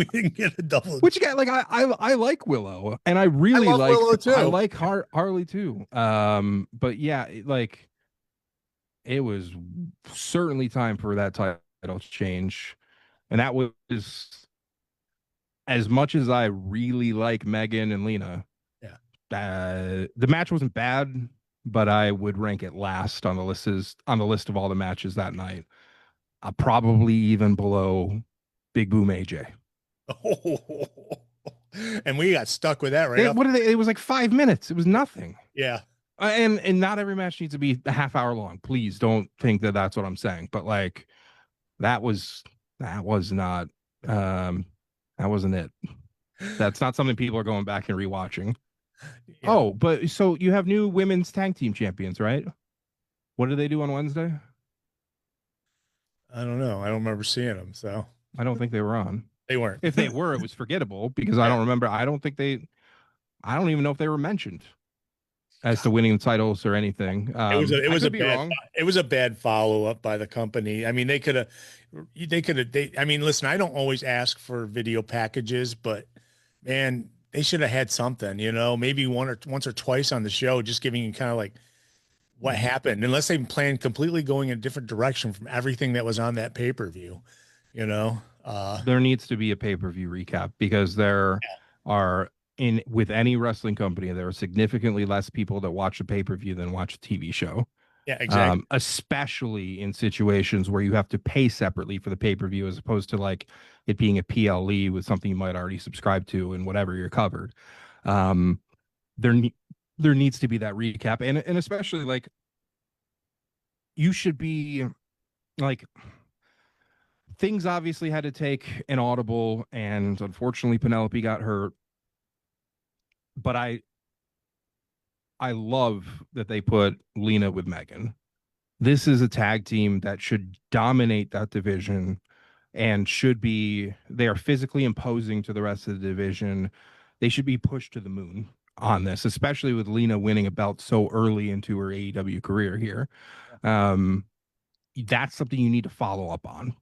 didn't get a double. Which again, like I like Willow, and I really like Willow too. I like Harley too. But yeah, like it was certainly time for that title change, and that was, as much as I really like Megan and Lena. Yeah, the match wasn't bad, but I would rank it last on the list of all the matches that night. Probably even below Big Boom AJ. And we got stuck with that, right? It was like 5 minutes. It was nothing. Yeah. And not every match needs to be a half hour long. Please don't think that that's what I'm saying. But like, that wasn't it. That's not something people are going back and rewatching. Yeah. Oh, but so you have new women's tag team champions, right? What did they do on Wednesday? I don't know. I don't remember seeing them. So I don't think they were on. They weren't. If they were, it was forgettable because I don't remember. I don't even know if they were mentioned as to winning titles or anything. It was a bad follow-up by the company. I mean, I mean, listen, I don't always ask for video packages, but man, they should have had something, maybe once or twice on the show, just giving you kind of like what happened, unless they planned completely going in a different direction from everything that was on that pay-per-view, there needs to be a pay-per-view recap because there are with any wrestling company, there are significantly less people that watch a pay-per-view than watch a TV show. Yeah, exactly. Especially in situations where you have to pay separately for the pay-per-view as opposed to like it being a PLE with something you might already subscribe to and whatever you're covered. There needs to be that recap, and especially like you should be like, things obviously had to take an audible, and unfortunately Penelope got hurt. But I love that they put Lena with Megan. This is a tag team that should dominate that division and they are physically imposing to the rest of the division. They should be pushed to the moon on this, especially with Lena winning a belt so early into her AEW career here. That's something you need to follow up on.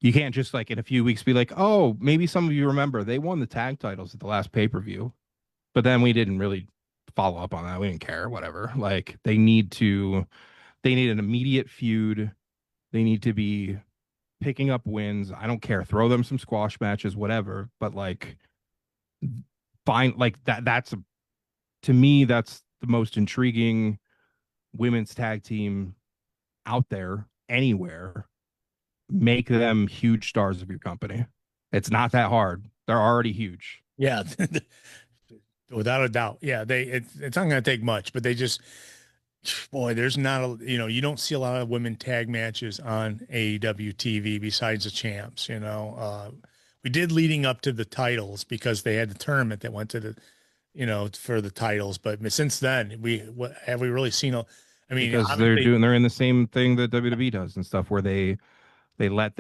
You can't just like in a few weeks be like, oh, maybe some of you remember they won the tag titles at the last pay-per-view, but then we didn't really follow up on that. We didn't care, whatever. Like they need an immediate feud. They need to be picking up wins. I don't care. Throw them some squash matches, whatever. But like, fine, like to me, that's the most intriguing women's tag team out there anywhere. Make them huge stars of your company. It's not that hard. They're already huge. Yeah. Without a doubt. Yeah. It's not going to take much, but there's not you don't see a lot of women tag matches on AEW TV besides the champs, we did leading up to the titles because they had the tournament that went to the, for the titles. But since then have we really seen because they're in the same thing that WWE does and stuff where they let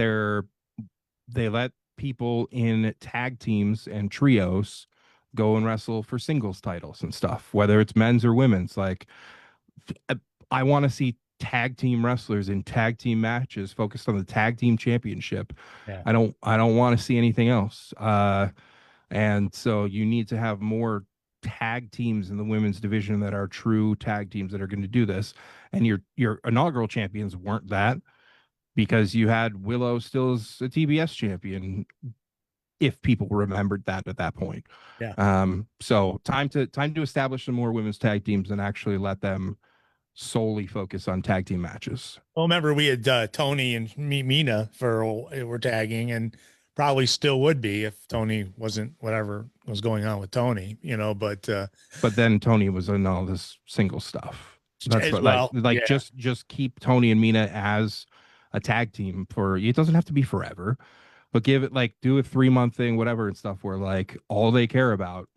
people in tag teams and trios go and wrestle for singles titles and stuff, whether it's men's or women's. Like, I want to see tag team wrestlers in tag team matches focused on the tag team championship. Yeah. I don't want to see anything else. And so you need to have more tag teams in the women's division that are true tag teams that are going to do this. And your inaugural champions weren't that, because you had Willow still as a TBS champion, if people remembered that at that point. Yeah. So time to establish some more women's tag teams and actually let them solely focus on tag team matches. Well, remember we had Tony and Mina were tagging, and probably still would be if Tony wasn't whatever was going on with Tony, But then Tony was in all this single stuff. That's as what well, like yeah, just keep Tony and Mina as a tag team for it doesn't have to be forever, but give it like do a 3 month thing, whatever and stuff where like all they care about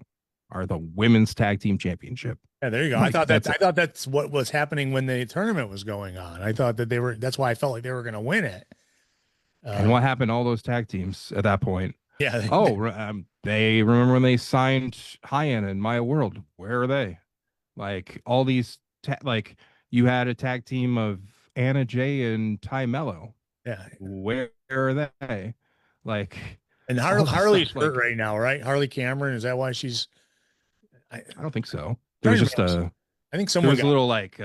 are the women's tag team championship. yeah, there you go. Like, I thought that's what was happening when the tournament was going on. I thought that that's why I felt like they were going to win it. And what happened to all those tag teams at that point? Yeah. Oh, they remember when they signed Hyan and Maya World. Where are they? Like all these, like you had a tag team of Anna Jay and Ty Mello. Yeah. Where are they? Like, And all this Harley's stuff, hurt like- right now, right? Harley Cameron, is that why she's? I don't think so. There was just I think there someone was a got, little like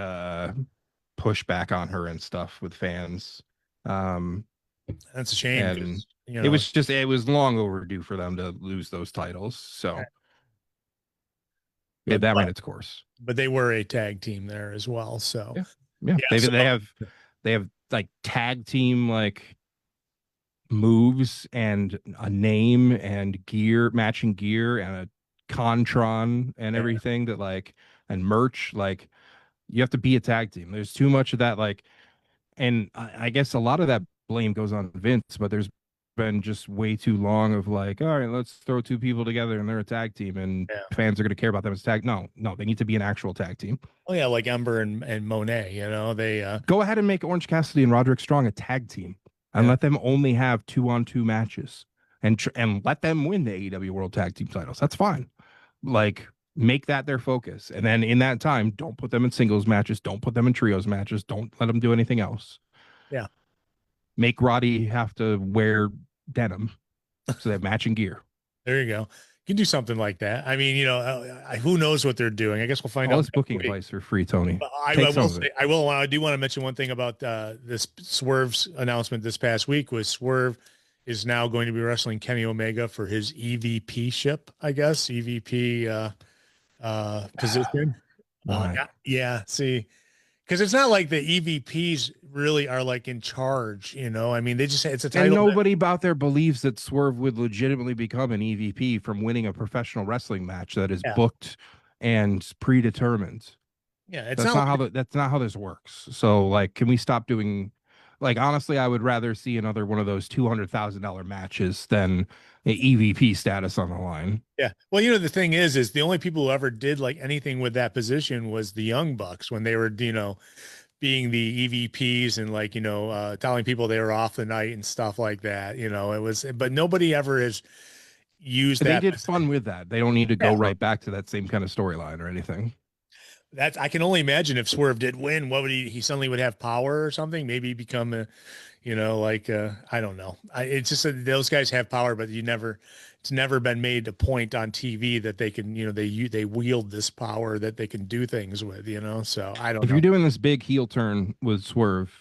pushback on her and stuff with fans. that's a shame. And 'cause, you it know, was long overdue for them to lose those titles. So yeah, that ran its course. but they were a tag team there as well. So Yeah. Yeah, Yeah, they have like tag team like moves and a name and gear, matching gear and a Contron and Yeah. everything that like and merch. Like you have to be a tag team. There's too much of that, like, and I guess a lot of that blame goes on Vince, but there's been just way too long of like, all right, let's throw two people together and they're a tag team and Yeah. fans are going to care about them as tag. No, they need to be an actual tag team. oh yeah, like Ember and Monet, they Go ahead and make Orange Cassidy and Roderick Strong a tag team and Yeah. let them only have 2-on-2 matches and let them win the AEW World Tag Team titles. That's fine. Like make that their focus. And then in that time, don't put them in singles matches. Don't put them in trios matches. Don't let them do anything else. Yeah. Make Roddy have to wear denim so they have matching gear. there you go. You can do something like that. I mean, who knows what they're doing? I guess we'll find All out. this booking next week. advice for free, Tony. But Take some of it. I do want to mention one thing about this Swerve's announcement this past week was Swerve is now going to be wrestling Kenny Omega for his EVP ship, I guess, EVP position. Why? Yeah, see, because it's not like the EVPs really are like in charge, I mean, it's a And title. nobody out there believes that Swerve would legitimately become an EVP from winning a professional wrestling match that is Yeah. booked and predetermined. Yeah, it's That's not how this works. So like, can we stop doing? Like honestly, I would rather see another one of those $200,000 matches than an EVP status on the line. Yeah. Well, the thing is the only people who ever did like anything with that position was the Young Bucks when they were, being the EVPs and like, telling people they were off the night and stuff like that. But nobody ever has used They that. did fun with that. They don't need to go Yeah. right back to that same kind of storyline or anything. I can only imagine if Swerve did win, what would he suddenly would have power or something? Maybe become I don't know. It's just that those guys have power, but it's never been made a point on TV that they can, they wield this power that they can do things with, so I don't If know. you're doing this big heel turn with Swerve,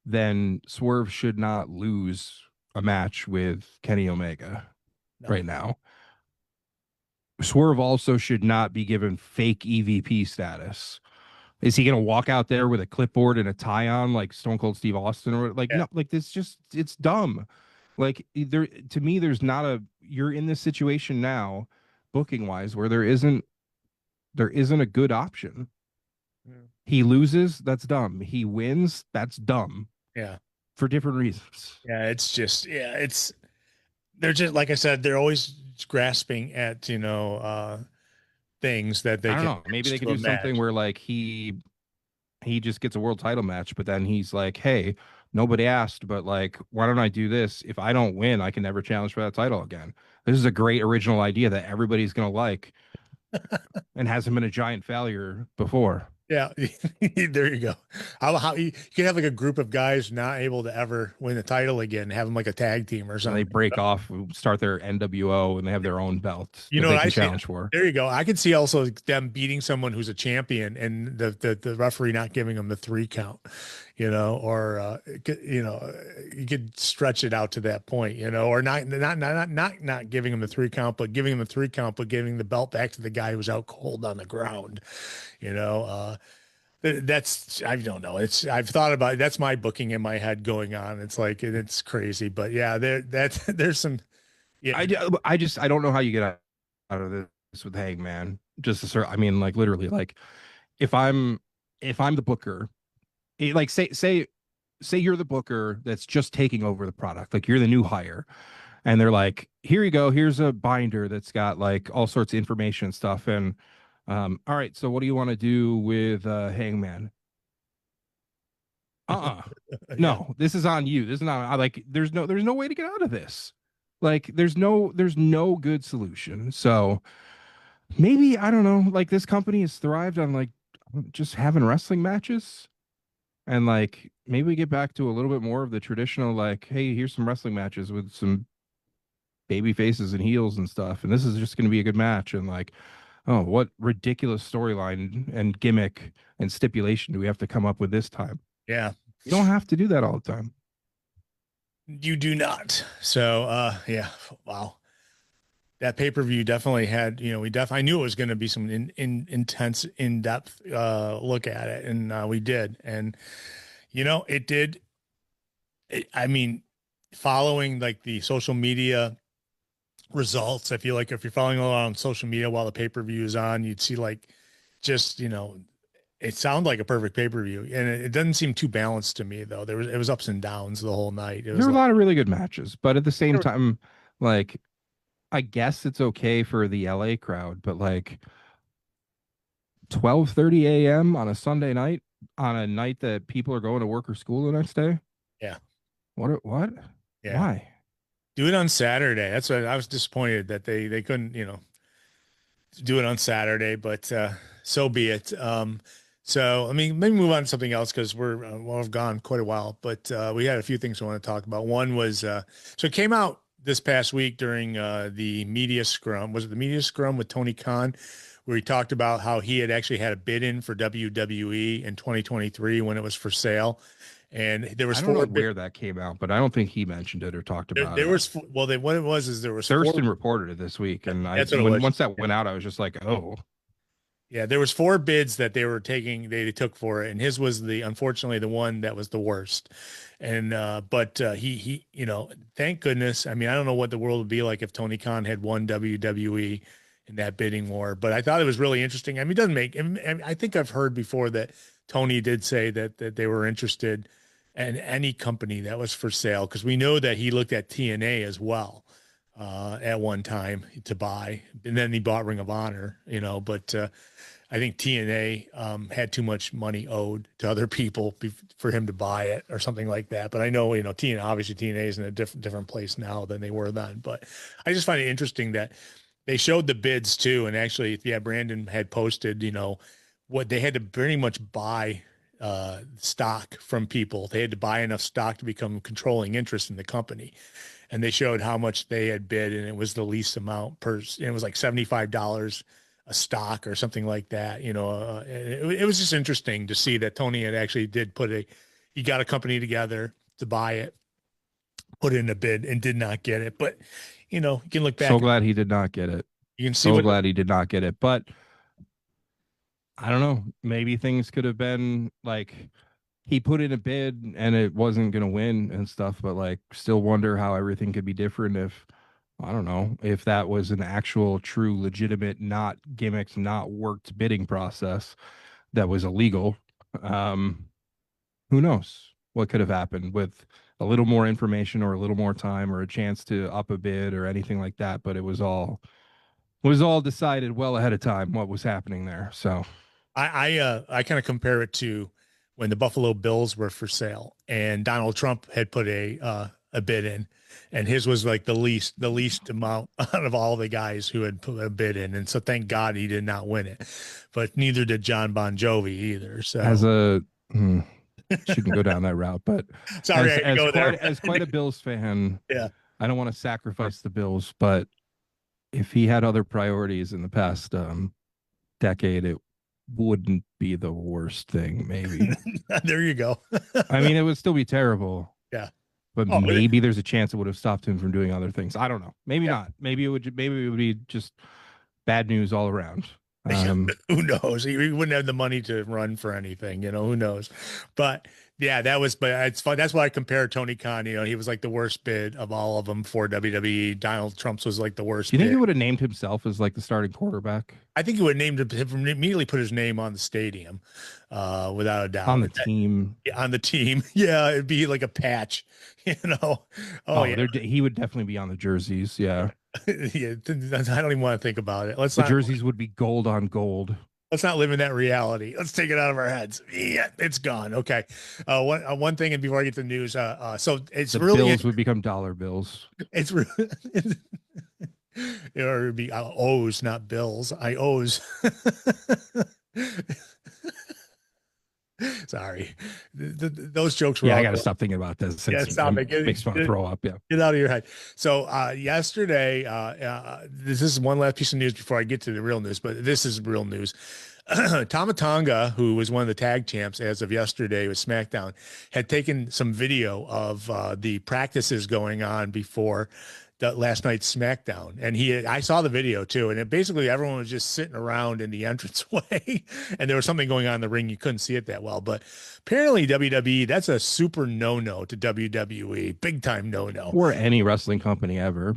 then Swerve should not lose a match with Kenny Omega No. right now. Swerve also should not be given fake EVP status. Is he going to walk out there with a clipboard and a tie on like Stone Cold Steve Austin or like, Yeah. no, like it's dumb. Like to me, you're in this situation now booking wise where there isn't a good option. Yeah. He loses, that's dumb. He wins, that's dumb. Yeah. For different reasons. Yeah. They're just, like I said, they're always grasping at, things that they I don't can know. Maybe they to could a do something match. where like he just gets a world title match, but then he's like, hey, nobody asked, but like, why don't I do this? If I don't win, I can never challenge for that title again. This is a great original idea that everybody's gonna like and hasn't been a giant failure before. Yeah, there you go. How you can have like a group of guys not able to ever win the title again, have them like a tag team or And something. they break off, start their NWO, and they have their own belt You that know they what can I see? challenge for. There you go. I can see also them beating someone who's a champion and the referee not giving them the 3 count, or you could stretch it out to that point, or not giving them the 3 count, but giving them the 3 count, but giving the belt back to the guy who's out cold on the ground, That's, I don't know. I've thought about it. That's my booking in my head going on. It's like, and it's crazy, but yeah, there's some, yeah, I don't know how you get out of this with Hangman. Just to sort, I mean, like literally, like if I'm the booker, like say you're the booker that's just taking over the product, like you're the new hire, and they're like, here you go, here's a binder that's got like all sorts of information and stuff, and all right, so what do you want to do with Hangman? yeah, No, this is on you. This is not I like there's no way to get out of this. Like there's no good solution. So maybe I don't know, like this company has thrived on like just having wrestling matches, and like maybe we get back to a little bit more of the traditional like, hey, here's some wrestling matches with some baby faces and heels and stuff, and this is just going to be a good match, and like, oh, what ridiculous storyline and gimmick and stipulation do we have to come up with this time? yeah. You don't have to do that all the time. You do not. So, yeah, wow. That pay-per-view definitely had, I knew it was going to be some intense, in-depth look at it, and we did. And it did. I mean, following like the social media results, I feel like if you're following along on social media while the pay-per-view is on, you'd see like just, it sounded like a perfect pay-per-view, and it doesn't seem too balanced to me though. It was ups and downs the whole night. It There was were a like, lot of really good matches, but at the same time, like I guess it's okay for the LA crowd, but like 12:30 a.m. on a Sunday night, on a night that people are going to work or school the next day. yeah, What? yeah. Why? Do it on Saturday. That's what I was disappointed that they couldn't, do it on Saturday, but so be it. So I mean, maybe move on to something else because we've gone quite a while, but we had a few things we want to talk about. One was so it came out this past week during the media scrum. Was it the media scrum with Tony Khan, where he talked about how he had actually had a bid in for WWE in 2023 when it was for sale, and there was I don't know four where that came out, but I don't think he mentioned it or talked about there it. was well, what it was is there was Thurston reported it this week, and That's what it was. once that went out, I was just like, oh, Yeah, there was four bids that they were taking, they took for it, and his was unfortunately the one that was the worst. And but he thank goodness. I mean, I don't know what the world would be like if Tony Khan had won WWE in that bidding war, but I thought it was really interesting. I mean, it doesn't make. I think I've heard before that Tony did say that they were interested in any company that was for sale, because we know that he looked at TNA as well at one time to buy, and then he bought Ring of Honor, but I think TNA had too much money owed to other people for him to buy it or something like that. But I know, TNA, obviously TNA is in a different place now than they were then. But I just find it interesting that they showed the bids too. And actually, yeah, Brandon had posted, what they had to pretty much buy stock from people. They had to buy enough stock to become controlling interest in the company. And they showed how much they had bid, and it was the least amount and it was like $75 a stock or something like that. It was just interesting to see that Tony had actually he got a company together to buy it, put in a bid, and did not get it. But, you can look back. so glad he did not get it. You can see So glad he did not get it. But I don't know. Maybe things could have been like he put in a bid and it wasn't going to win and stuff, but like still wonder how everything could be different if, I don't know, if that was an actual true legitimate, not gimmicks, not worked bidding process that was illegal. Who knows what could have happened with a little more information or a little more time or a chance to up a bid or anything like that, but it was all decided well ahead of time what was happening there. So I kind of compare it to when the Buffalo Bills were for sale and Donald Trump had put a bid in, and his was like the least amount out of all the guys who had put a bid in. And so thank God he did not win it, but neither did John Bon Jovi either. So shouldn't go down that route, but sorry, I had to go there. As quite a Bills fan, Yeah, I don't want to sacrifice the Bills, but if he had other priorities in the past decade, it wouldn't be the worst thing, maybe. there you go. I mean, it would still be terrible. Yeah. But maybe there's a chance it would have stopped him from doing other things. I don't know. Maybe not. Maybe it would be just bad news all around. Who knows? He wouldn't have the money to run for anything, who knows? But yeah, but it's fun. That's why I compare Tony Khan. He was like the worst bid of all of them for WWE. Donald Trump's was like the worst Do you think bid. he would have named himself as like the starting quarterback I think he would named him, immediately put his name on the stadium, without a doubt. on the team? On the team. Yeah, it'd be like a patch, Oh, yeah. He would definitely be on the jerseys. Yeah. Yeah, I don't even want to think about it. The jerseys would be gold on gold. Let's not live in that reality. Let's take it out of our heads. Yeah, it's gone. Okay. One thing, and before I get to the news, so it's the really bills would become dollar bills. It's really it would be O's, not bills. I O's. Sorry, those jokes were. Yeah, I got to stop thinking about this. Stop it. Makes me want to throw up. Yeah, get out of your head. So yesterday, this is one last piece of news before I get to the real news, but this is real news. Tama Tonga, who was one of the tag champs as of yesterday with SmackDown, had taken some video of the practices going on before the last night's SmackDown, and I saw the video too, and basically everyone was just sitting around in the entranceway, and there was something going on in the ring. You couldn't see it that well, but apparently WWE, that's a super no-no to WWE, big time no-no, or any wrestling company ever.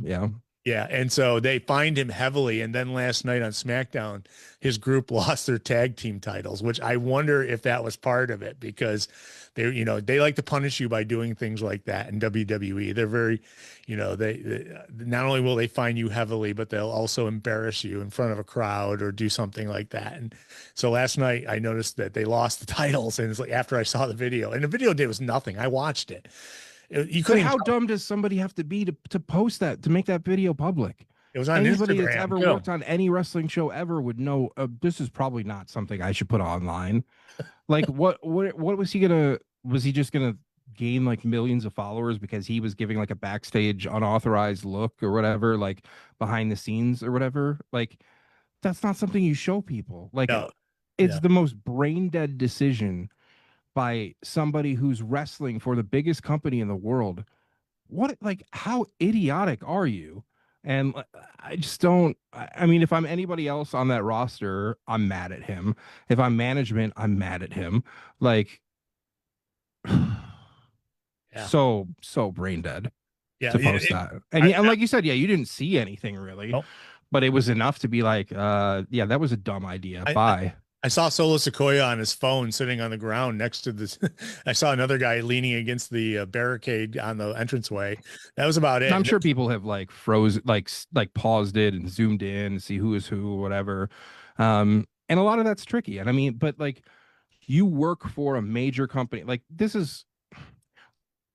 Yeah, and so they fined him heavily, and then last night on SmackDown, his group lost their tag team titles, which I wonder if that was part of it, because they like to punish you by doing things like that in WWE. They're very, they not only will they fine you heavily, but they'll also embarrass you in front of a crowd or do something like that. And so last night I noticed that they lost the titles, and it's like after I saw the video, and the video did was nothing. I watched it. You couldn't. How dumb does somebody have to be to post that, to make that video public? It was on Anybody Instagram, that's ever worked on any wrestling show ever would know this is probably not something I should put online. Like, what was he gonna? Was he just gonna gain like millions of followers because he was giving like a backstage unauthorized look or whatever, like behind the scenes or whatever? Like, that's not something you show people. Like, it's the most brain dead decision by somebody who's wrestling for the biggest company in the world. How idiotic are you? And I just don't. I mean, if I'm anybody else on that roster, I'm mad at him. If I'm management, I'm mad at him. Like, so brain dead to post that. And like you said, you didn't see anything really, but it was enough to be like, that was a dumb idea. Bye. I saw Solo Sikoa on his phone sitting on the ground next to this. I saw another guy leaning against the barricade on the entranceway. That was about it. I'm sure people have like froze, like paused it and zoomed in to see who is who, whatever. And a lot of that's tricky. And I mean, but like, you work for a major company. Like, this is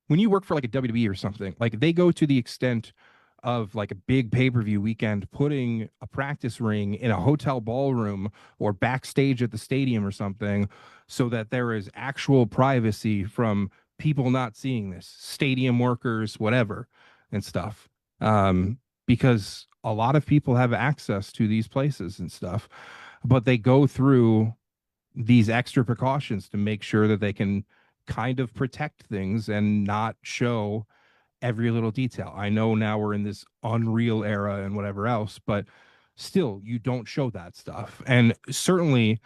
when you work for like a WWE or something, like they go to the extent of like a big pay-per-view weekend, putting a practice ring in a hotel ballroom or backstage at the stadium or something, so that there is actual privacy from people not seeing this, stadium workers, whatever, and stuff. Because a lot of people have access to these places and stuff, but they go through these extra precautions to make sure that they can kind of protect things and not show every little detail. I know now we're in this Unreal era and whatever else, but still, you don't show that stuff. And certainly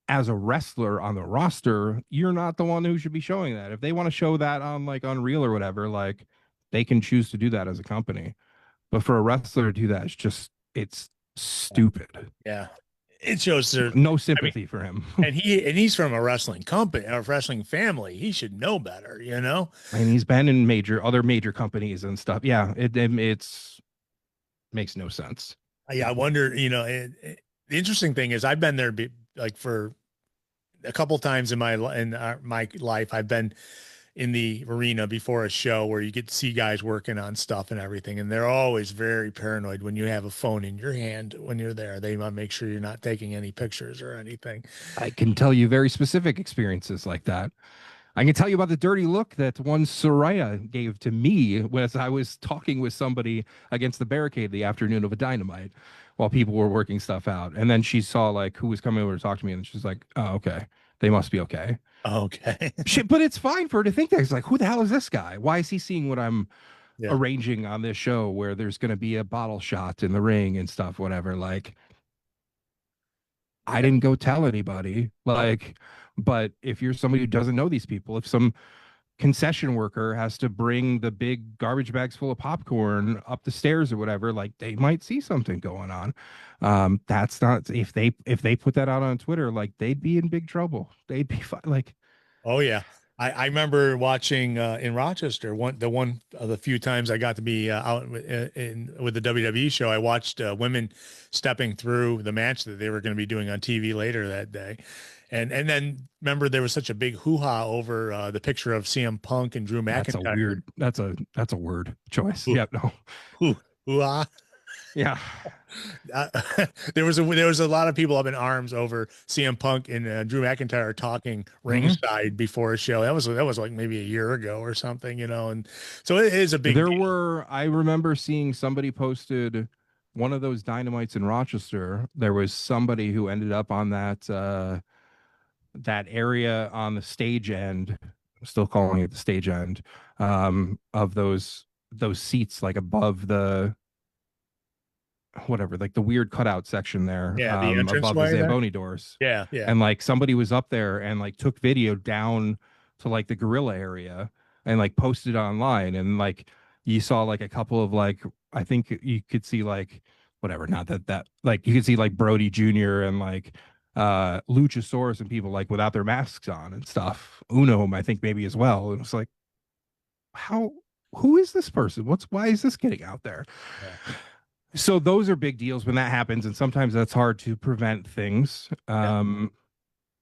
as a wrestler on the roster, you're not the one who should be showing that. If they want to show that on like Unreal or whatever, like they can choose to do that as a company. But for a wrestler to do that, it's stupid. Yeah. It shows there's no sympathy for him. and he's from a wrestling company, a wrestling family. He should know better, And he's been in other major companies and stuff. Yeah, it's makes no sense. Yeah, I wonder. The interesting thing is, I've been there like for a couple times in my life. I've been in the arena before a show where you get to see guys working on stuff and everything. And they're always very paranoid when you have a phone in your hand when you're there. They want to make sure you're not taking any pictures or anything. I can tell you very specific experiences like that. I can tell you about the dirty look that one Soraya gave to me as I was talking with somebody against the barricade the afternoon of a Dynamite while people were working stuff out. And then she saw like who was coming over to talk to me, and she's like, oh, okay. They must be okay. Okay. Shit, but it's fine for her to think that. It's like, who the hell is this guy? Why is he seeing what I'm arranging on this show where there's going to be a bottle shot in the ring and stuff, whatever? Like, I didn't go tell anybody. Like, but if you're somebody who doesn't know these people, if some concession worker has to bring the big garbage bags full of popcorn up the stairs or whatever, like they might see something going on. That's not, if they put that out on Twitter, like they'd be in big trouble. They'd be like, Oh yeah. I remember watching in Rochester one of the few times I got to be out with the WWE show. I watched women stepping through the match that they were going to be doing on TV later that day, and then remember there was such a big hoo-ha over the picture of CM Punk and Drew McIntyre. that's a word choice. Hoo- Yeah, no. Hoo-ha. Yeah. Uh, there was a lot of people up in arms over CM Punk and Drew McIntyre talking ringside before a show. That was like maybe a year ago or something, and so it is a big deal. I remember seeing somebody posted one of those dynamites in Rochester. There was somebody who ended up on that area on the stage end, still calling it the stage end, of those seats, like above the whatever, like the weird cutout section there, Yeah, the above the entranceway there. Zamboni doors. Yeah. And like somebody was up there and like took video down to like the gorilla area and like posted online, and like you saw like a couple of like, I think you could see like whatever, not that like you could see like Brody Jr. and like Luchasaurus and people like without their masks on and stuff. Uno, I think maybe as well. And it's like, who is this person? Why is this getting out there? Yeah. So those are big deals when that happens, and sometimes that's hard to prevent things. And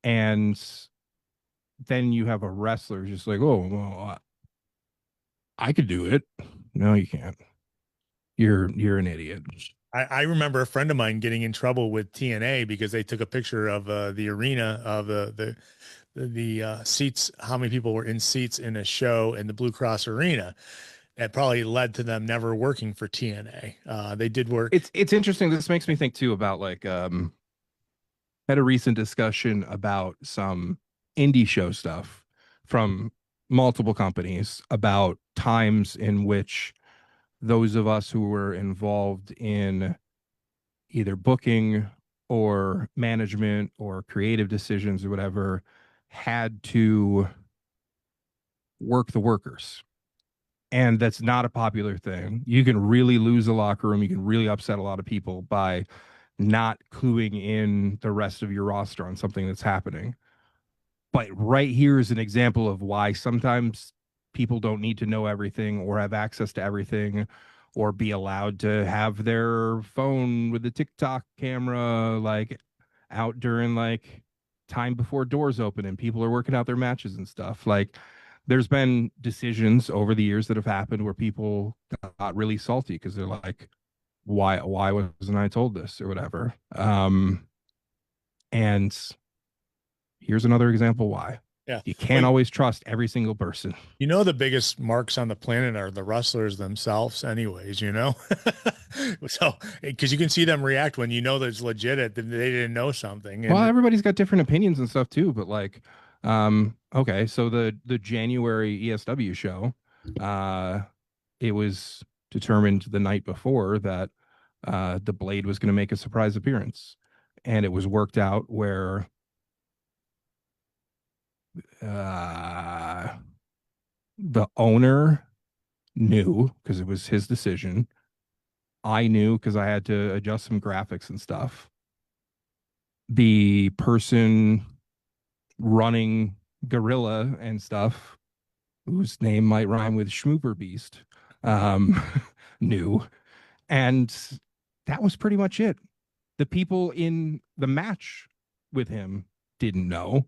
then you have a wrestler just like, oh, well, I could do it. No, you can't. You're an idiot. I remember a friend of mine getting in trouble with TNA because they took a picture of the arena of the seats, how many people were in seats in a show in the Blue Cross Arena. That probably led to them never working for TNA. They did work. It's interesting. This makes me think too about like had a recent discussion about some indie show stuff from multiple companies about times in which those of us who were involved in either booking or management or creative decisions or whatever had to work the workers. And that's not a popular thing. You can really lose a locker room. You can really upset a lot of people by not cluing in the rest of your roster on something that's happening. But right here is an example of why sometimes people don't need to know everything or have access to everything or be allowed to have their phone with the TikTok camera like out during like time before doors open and people are working out their matches and stuff. Like there's been decisions over the years that have happened where people got really salty because they're like, why wasn't I told this or whatever? And here's another example why. Yeah. You can't always trust every single person. The biggest marks on the planet are the wrestlers themselves anyways, So, because you can see them react when that it's legit, they didn't know something. Well, everybody's got different opinions and stuff too, but like, okay, so the January ESW show, it was determined the night before that the Blade was going to make a surprise appearance, and it was worked out where the owner knew because it was his decision. I knew because I had to adjust some graphics and stuff. The person running Gorilla and stuff, whose name might rhyme with Schmooper Beast, knew. And that was pretty much it. The people in the match with him didn't know.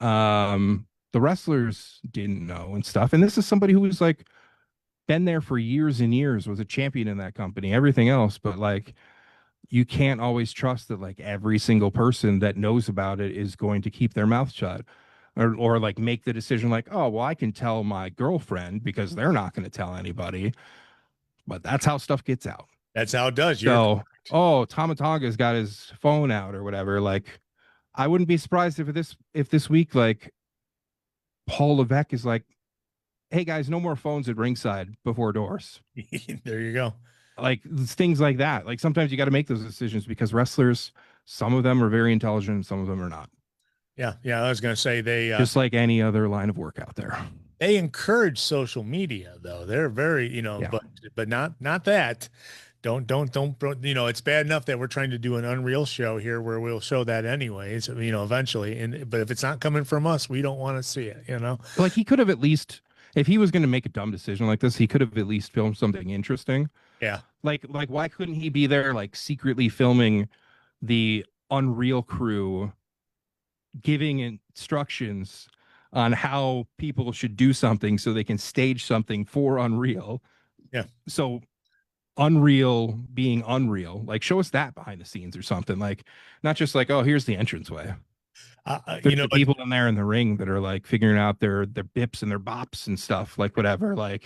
The wrestlers didn't know and stuff. And this is somebody who was like been there for years and years, was a champion in that company, everything else. But like, you can't always trust that like every single person that knows about it is going to keep their mouth shut or like make the decision like, oh, well, I can tell my girlfriend because they're not going to tell anybody. But that's how stuff gets out. That's how it does. So, Tama Tonga's got his phone out or whatever. Like, I wouldn't be surprised if this week, like, Paul Levesque is like, hey guys, no more phones at ringside before doors. There you go. Like things like that. Like sometimes you got to make those decisions because wrestlers some of them are very intelligent and some of them are not. Yeah. Yeah. I was going to say Just like any other line of work out there. they encourage social media though. They're very, Yeah. but not that. Don't, it's bad enough that we're trying to do an Unreal show here where we'll show that anyways, eventually. But if it's not coming from us, we don't want to see it. Like he could have at least, if he was going to make a dumb decision like this, he could have at least filmed something interesting. Yeah. Like why couldn't he be there like secretly filming the Unreal crew giving instructions on how people should do something so they can stage something for Unreal? Yeah. So Unreal being Unreal, like show us that behind the scenes or something, like not just like, oh, here's the entranceway. There's the people in there in the ring that are like figuring out their bips and their bops and stuff, like whatever. Like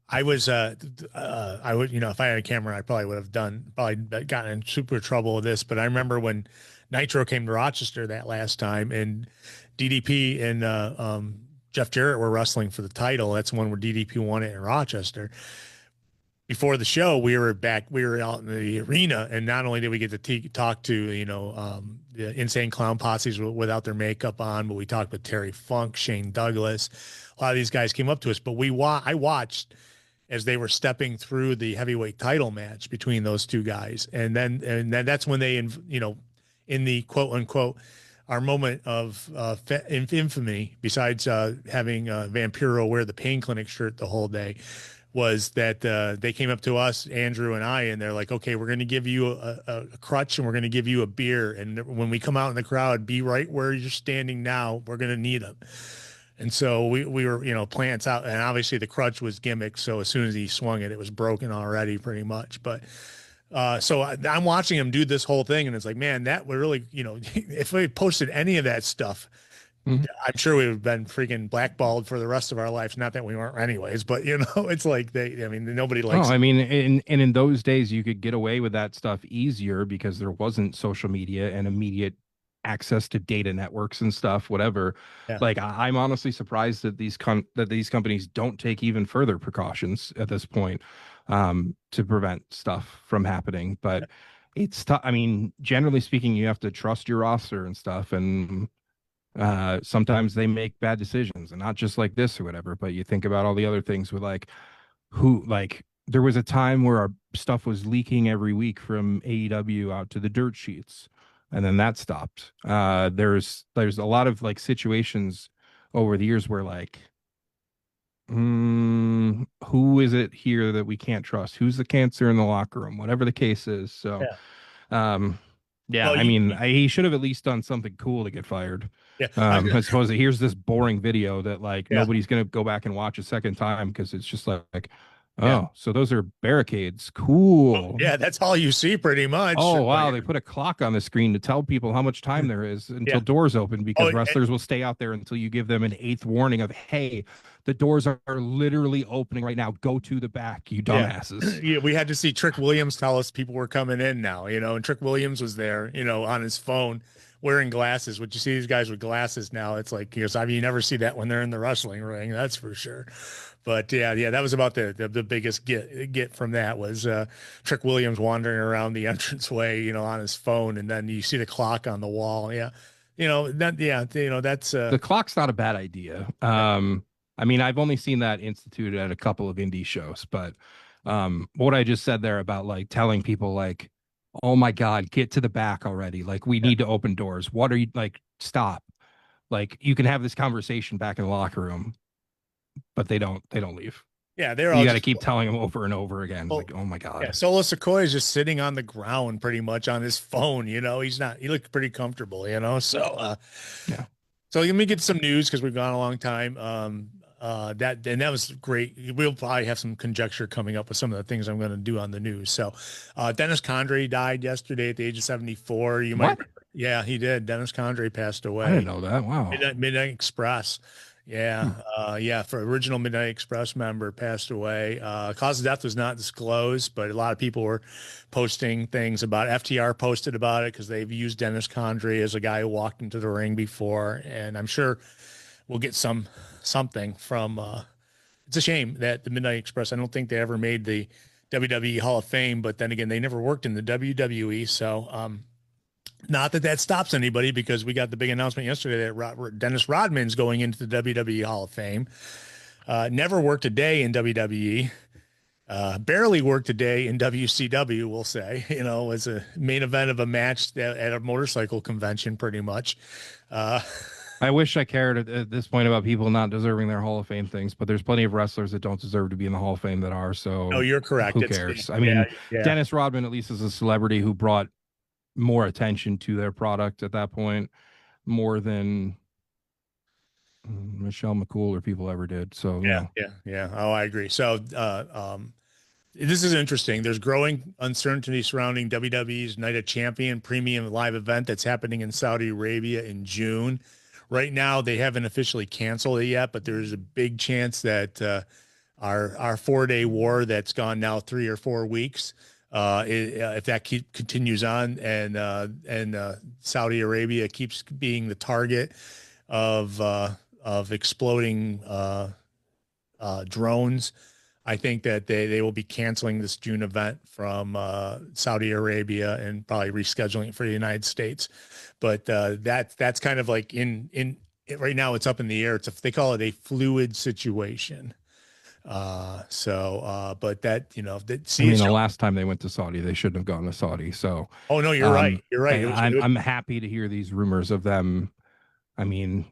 I would, if I had a camera, I probably would have gotten in super trouble with this. But I remember when Nitro came to Rochester that last time, and DDP and Jeff Jarrett were wrestling for the title. That's one where DDP won it in Rochester. Before the show, we were out in the arena, and not only did we get to talk to, the Insane Clown Posses without their makeup on, but we talked with Terry Funk, Shane Douglas. A lot of these guys came up to us, but I watched as they were stepping through the heavyweight title match between those two guys. And then that's when they, in the quote unquote, our moment of infamy, besides having Vampiro wear the Pain Clinic shirt the whole day, was that they came up to us, Andrew and I, and they're like, okay, we're going to give you a crutch and we're going to give you a beer. And when we come out in the crowd, be right where you're standing now. We're going to need them. And so we were, plants out, and obviously the crutch was gimmick. So as soon as he swung it, it was broken already pretty much. But so I'm watching him do this whole thing, and it's like, man, that would really, if we posted any of that stuff, I'm sure we would have been freaking blackballed for the rest of our lives. Not that we weren't anyways, but it's like nobody likes. Oh, I mean, in those days you could get away with that stuff easier because there wasn't social media and immediate access to data networks and stuff, whatever. Yeah. Like I'm honestly surprised that these companies don't take even further precautions at this point to prevent stuff from happening. But it's tough. I mean, generally speaking, you have to trust your roster and stuff, and sometimes they make bad decisions, and not just like this or whatever, but you think about all the other things with there was a time where our stuff was leaking every week from AEW out to the dirt sheets, and then that stopped. There's a lot of like situations over the years where like, who is it here that we can't trust? Who's the cancer in the locker room? Whatever the case is. So, well, he should have at least done something cool to get fired. Yeah. I suppose that here's this boring video that like nobody's gonna go back and watch a second time because it's just like so those are barricades. Cool. Yeah, that's all you see pretty much. Oh wow, they put a clock on the screen to tell people how much time there is until doors open, because wrestlers will stay out there until you give them an 8th warning of, hey, the doors are literally opening right now. Go to the back, you dumbasses. Yeah, we had to see Trick Williams tell us people were coming in now, and Trick Williams was there, on his phone wearing glasses. Would you see these guys with glasses now? It's like, you never see that when they're in the wrestling ring, that's for sure. But yeah, that was about the biggest get from that was Trick Williams wandering around the entranceway, on his phone, and then you see the clock on the wall. Yeah, that's the clock's not a bad idea. I mean, I've only seen that instituted at a couple of indie shows, but what I just said there about like telling people like, oh my God, get to the back already. Like we need to open doors. What are you like? Stop. Like you can have this conversation back in the locker room, but they don't leave. Yeah, you got to keep telling them over and over again. Like, oh my God. Yeah, Solo Sikoa is just sitting on the ground pretty much on his phone. He looked pretty comfortable, So, So let me get some news because we've gone a long time. That was great. We'll probably have some conjecture coming up with some of the things I'm going to do on the news. So, Dennis Condrey died yesterday at the age of 74. You might, yeah, he did. Dennis Condrey passed away. I didn't know that. Wow. Midnight Express. Yeah. For original Midnight Express member passed away. Cause of death was not disclosed, but a lot of people were posting things about it. FTR posted about it because they've used Dennis Condrey as a guy who walked into the ring before. And I'm sure we'll get something from, it's a shame that the Midnight Express, I don't think they ever made the WWE Hall of Fame, but then again, they never worked in the WWE. So, not that that stops anybody, because we got the big announcement yesterday that Dennis Rodman's going into the WWE Hall of Fame. Never worked a day in WWE. Barely worked a day in WCW, we'll say, as a main event of a match at a motorcycle convention, pretty much. I wish I cared at this point about people not deserving their Hall of Fame things, but there's plenty of wrestlers that don't deserve to be in the Hall of Fame that are. So no, you're correct. Who cares? I mean, yeah. Dennis Rodman at least is a celebrity who brought more attention to their product at that point, more than Michelle McCool or people ever did. So yeah. Oh, I agree. So, this is interesting. There's growing uncertainty surrounding WWE's Night of Champion premium live event that's happening in Saudi Arabia in June. Right now, they haven't officially canceled it yet, but there's a big chance that our 4-day war that's gone now 3 or 4 weeks, if that continues on, and Saudi Arabia keeps being the target of exploding drones, I think that they will be canceling this June event from Saudi Arabia and probably rescheduling it for the United States. But that's kind of like right now it's up in the air. They call it a fluid situation. But that, the last time they went to Saudi, they shouldn't have gone to Saudi. So, oh no, you're right. You're right. I'm happy to hear these rumors of them. I mean,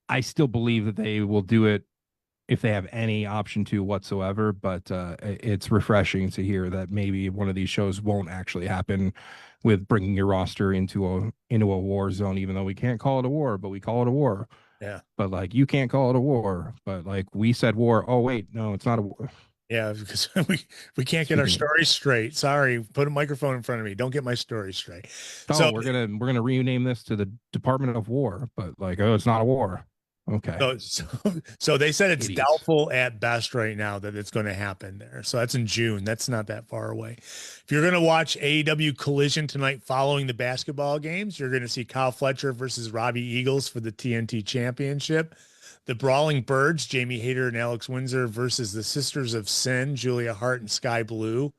I still believe that they will do it if they have any option to whatsoever, but it's refreshing to hear that maybe one of these shows won't actually happen, with bringing your roster into a war zone, even though we can't call it a war, but we call it a war. Yeah. But like, you can't call it a war, but like, we said war. Oh wait, no, it's not a war. Yeah, because we can't get our story straight. Sorry, put a microphone in front of me. Don't get my story straight. Oh, so we're gonna rename this to the Department of War, but like, oh, it's not a war. Okay. So they said it's Idiots. doubtful at best right now that it's going to happen there. So that's in June. That's not that far away. If you're going to watch AEW Collision tonight following the basketball games, you're going to see Kyle Fletcher versus Robbie Eagles for the TNT Championship. The Brawling Birds, Jamie Hayter and Alex Windsor versus the Sisters of Sin, Julia Hart and Sky Blue.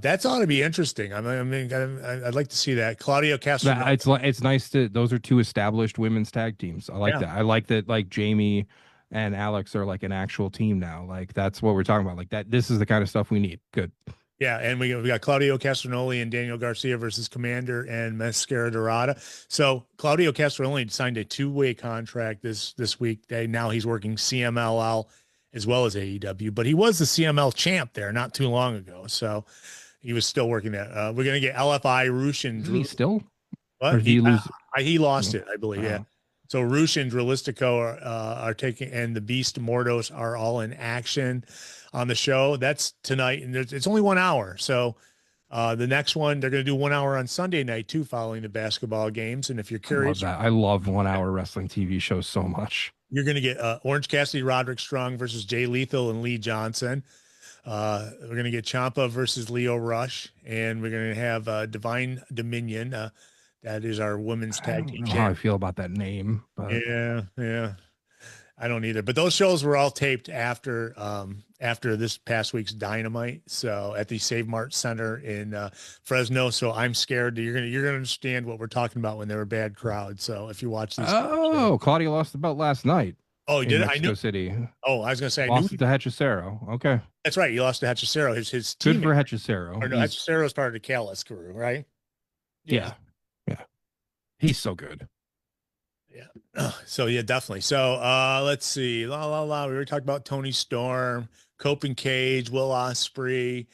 That's ought to be interesting. I'd like to see that. Claudio Castro. It's nice those are two established women's tag teams. I like that. I like that, like, Jamie and Alex are like an actual team now. Like, that's what we're talking about. Like, that, this is the kind of stuff we need. Good. Yeah, and we got Claudio Castagnoli and Daniel Garcia versus Commander and Mascara Dorada. So Claudio Castagnoli signed a 2-way contract this week. Now he's working CMLL as well as AEW, but he was the CML champ there not too long ago. So he was still working that. We're going to get LFI, Roosh, and Drew. He still? What? Or did he lose? He lost it, I believe. Yeah. So Roosh and Dralistico are taking, and the Beast Mordos are all in action on the show. That's tonight, and it's only 1 hour. So the next one, they're going to do 1 hour on Sunday night too, following the basketball games. And if you're curious, I love 1 hour wrestling TV shows so much. You're going to get Orange Cassidy, Roderick Strong versus Jay Lethal and Lee Johnson. We're going to get Ciampa versus Leo Rush, and we're going to have Divine Dominion. That is our women's tag team. I don't know how I feel about that name, but yeah. I don't either. But those shows were all taped after this past week's Dynamite. So at the Save Mart Center in Fresno. So I'm scared that you're gonna understand what we're talking about when they're a bad crowd. So if you watch these, Claudia lost the belt last night. Oh, you did? Mexico City. Oh, I was gonna say lost it to Hechicero. Okay, that's right. You lost to Hechicero. His team. Good for Hechicero. Or no, Hechicero's part of the Callis crew, right? Yeah. He's so good. Yeah. So yeah, definitely. So let's see. We already talked about Tony Storm, Cope and Cage, Will Ospreay.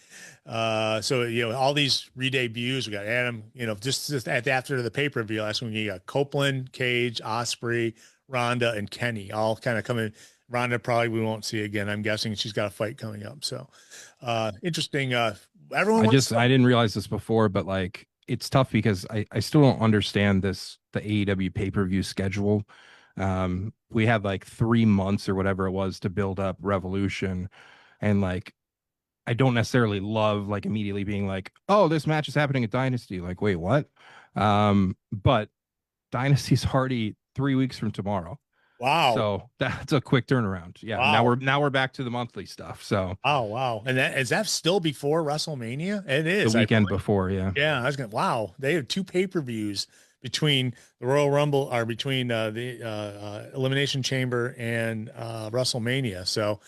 So all these re-debuts. We got Adam. Just after the pay-per-view last week, you got Copeland, Cage, Ospreay, Ronda, and Kenny all kind of coming. Ronda probably we won't see again. I'm guessing she's got a fight coming up. So interesting. Everyone. I didn't realize this before, but like, it's tough because I still don't understand the AEW pay-per-view schedule. We had like 3 months or whatever it was to build up Revolution. And like, I don't necessarily love like immediately being like, oh, this match is happening at Dynasty. Like, wait, what? But Dynasty's already 3 weeks from tomorrow. Wow. So that's a quick turnaround. Yeah. Wow. Now we're back to the monthly stuff. So Oh, wow. And is that still before WrestleMania? It the is, I weekend believe. before, yeah. Yeah, I was gonna. Wow, they have two pay-per-views between the Royal Rumble, or between the Elimination Chamber and WrestleMania. So,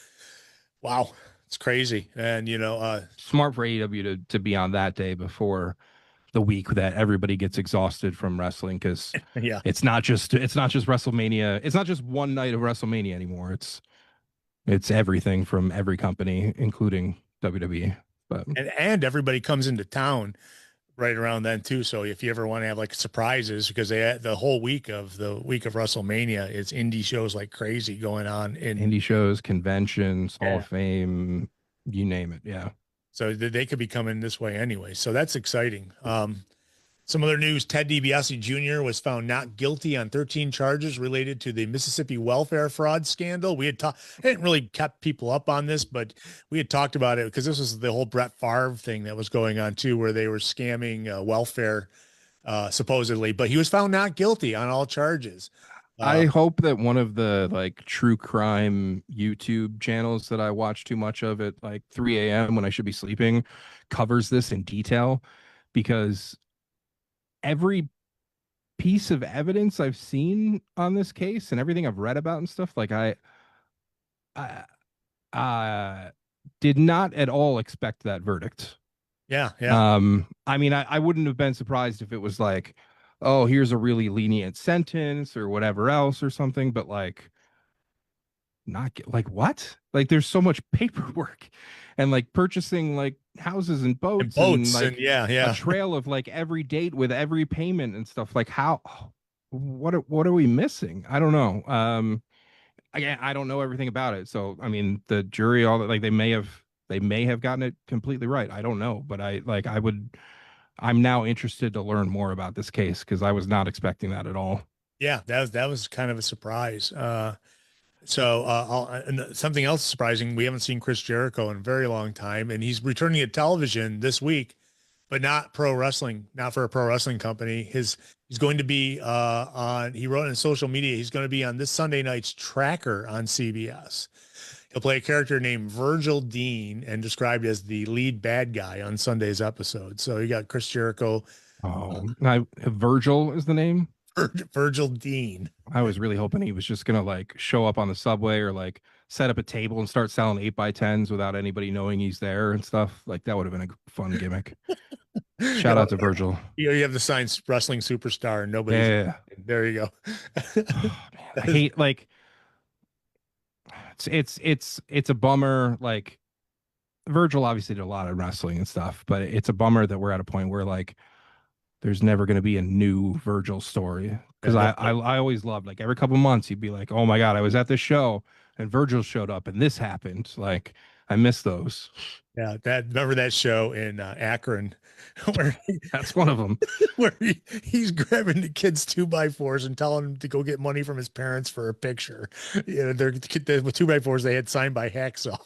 wow, it's crazy. And Smart for AEW to be on that day before the week that everybody gets exhausted from wrestling, because yeah, it's not just WrestleMania. It's not just one night of WrestleMania anymore. It's everything from every company, including WWE. But and everybody comes into town right around then too. So if you ever want to have like surprises, because the whole week of WrestleMania, it's indie shows like crazy going on in. indie shows, conventions, Hall Yeah. of Fame, you name it. Yeah. So they could be coming this way anyway. So that's exciting. Some other news: Ted DiBiase Jr. was found not guilty on 13 charges related to the Mississippi welfare fraud scandal. We had talked, I didn't really kept people up on this, but we had talked about it because this was the whole Brett Favre thing that was going on too, where they were scamming welfare supposedly. But he was found not guilty on all charges. I hope that one of the like true crime YouTube channels that I watch too much of at like 3 a.m. when I should be sleeping covers this in detail, because every piece of evidence I've seen on this case and everything I've read about and stuff, like I did not at all expect that verdict. Yeah, yeah. I mean, I wouldn't have been surprised if it was like, oh, here's a really lenient sentence or whatever else or something, but like, not like what? Like, there's so much paperwork and like purchasing like houses and And boats and boats, and like yeah, a yeah. trail of like every date with every payment and stuff. Like, how? What are we missing? I don't know. Again, I don't know everything about it, so I mean, the jury, all that, like they may have gotten it completely right. I don't know, but I'm now interested to learn more about this case because I was not expecting that at all. Yeah, that was kind of a surprise. And something else surprising, we haven't seen Chris Jericho in a very long time, and he's returning to television this week, but not pro wrestling, not for a pro wrestling company. He's going to be on. He wrote on social media he's going to be on this Sunday night's Tracker on CBS. He'll play a character named Virgil Dean and described as the lead bad guy on Sunday's episode. So you got Chris Jericho, Virgil is the name. Virgil Dean. I was really hoping he was just gonna like show up on the subway or like set up a table and start selling 8x10s without anybody knowing he's there and stuff. Like that would have been a fun gimmick. Shout out to Virgil. You have the sign wrestling superstar and nobody's Yeah. there. You go. Oh, man, I hate like it's a bummer. Like Virgil obviously did a lot of wrestling and stuff, but it's a bummer that we're at a point where like there's never going to be a new Virgil story, because I always loved like every couple months you'd be like, oh my god, I was at this show and Virgil showed up and this happened. Like I miss those. Yeah, remember that show in Akron where That's one of them. he's grabbing the kids 2x4s and telling them to go get money from his parents for a picture. They're with 2x4s they had signed by Hacksaw.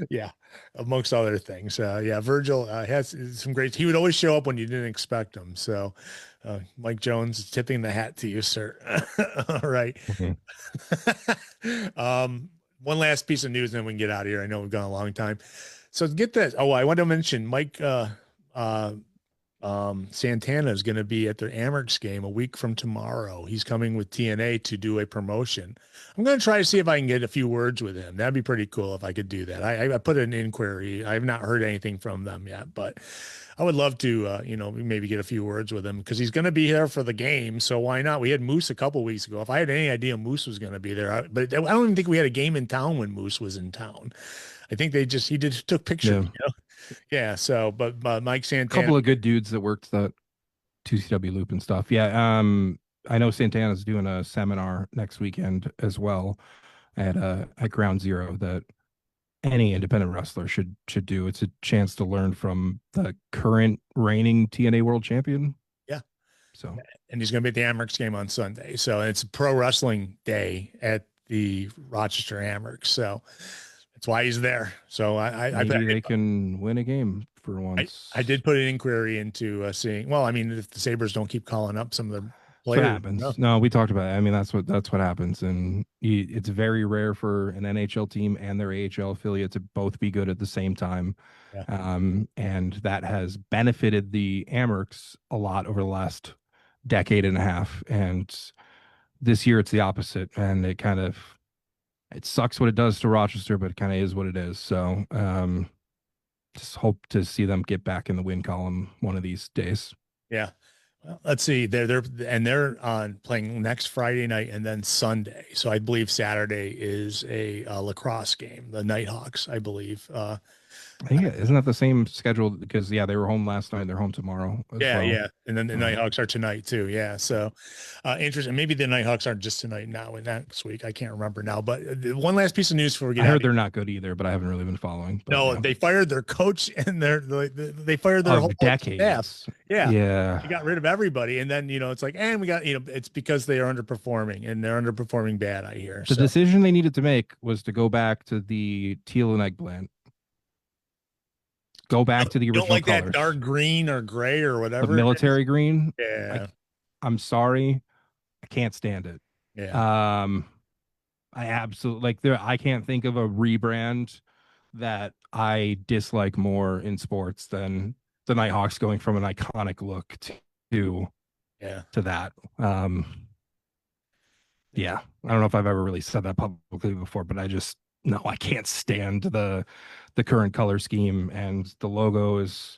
Yeah, amongst other things. Yeah, Virgil has some great. He would always show up when you didn't expect him. So, Mike Jones, tipping the hat to you, sir. All right. One last piece of news, and then we can get out of here. I know we've gone a long time. So get this. Oh, I want to mention Mike Santana is going to be at their Amerks game a week from tomorrow. He's coming with TNA to do a promotion. I'm going to try to see if I can get a few words with him. That'd be pretty cool if I could do that. I put an inquiry. I have not heard anything from them yet, but I would love to, maybe get a few words with him because he's going to be here for the game. So why not? We had Moose a couple weeks ago. If I had any idea Moose was going to be there, but I don't even think we had a game in town when Moose was in town. I think he took pictures. Yeah. Yeah. So, but Mike Santana, A couple of good dudes that worked that 2CW loop and stuff. Yeah. I know Santana's doing a seminar next weekend as well at Ground Zero that any independent wrestler should do. It's a chance to learn from the current reigning TNA world champion. Yeah. So, and he's going to be at the Amerks game on Sunday. So it's a pro wrestling day at the Rochester Amerks. So that's why he's there. So maybe they can win a game for once. I did put an inquiry into seeing. Well, I mean, if the Sabres don't keep calling up some of the what players. happens. No, we talked about it. I mean, that's what happens, and it's very rare for an NHL team and their AHL affiliate to both be good at the same time. Yeah. And that has benefited the Amherst a lot over the last decade and a half. And this year it's the opposite, and it sucks what it does to Rochester, but it kind of is what it is. So just hope to see them get back in the win column one of these days. Yeah. Well, let's see. They're on playing next Friday night and then Sunday. So I believe Saturday is a lacrosse game, the Nighthawks, I believe. I think isn't that the same schedule? Because they were home last night. They're home tomorrow. Yeah. And then the Nighthawks are tonight too. Yeah. So interesting. Maybe the Nighthawks aren't just tonight now and next week. I can't remember now. But one last piece of news before we get I heard they're not good either, but I haven't really been following. But, no, they fired their coach and they fired their whole decades. Staff. Yeah. Yeah. They got rid of everybody. And then, it's like, and we got, it's because they are underperforming and they're underperforming bad, I hear. The decision they needed to make was to go back to the teal and eggplant. Go back to the original don't like colors. That dark green or gray or whatever. The military green. Yeah. I'm sorry. I can't stand it. Yeah. I absolutely I can't think of a rebrand that I dislike more in sports than the Nighthawks going from an iconic look to that. Yeah. I don't know if I've ever really said that publicly before, but I can't stand the current color scheme, and the logo is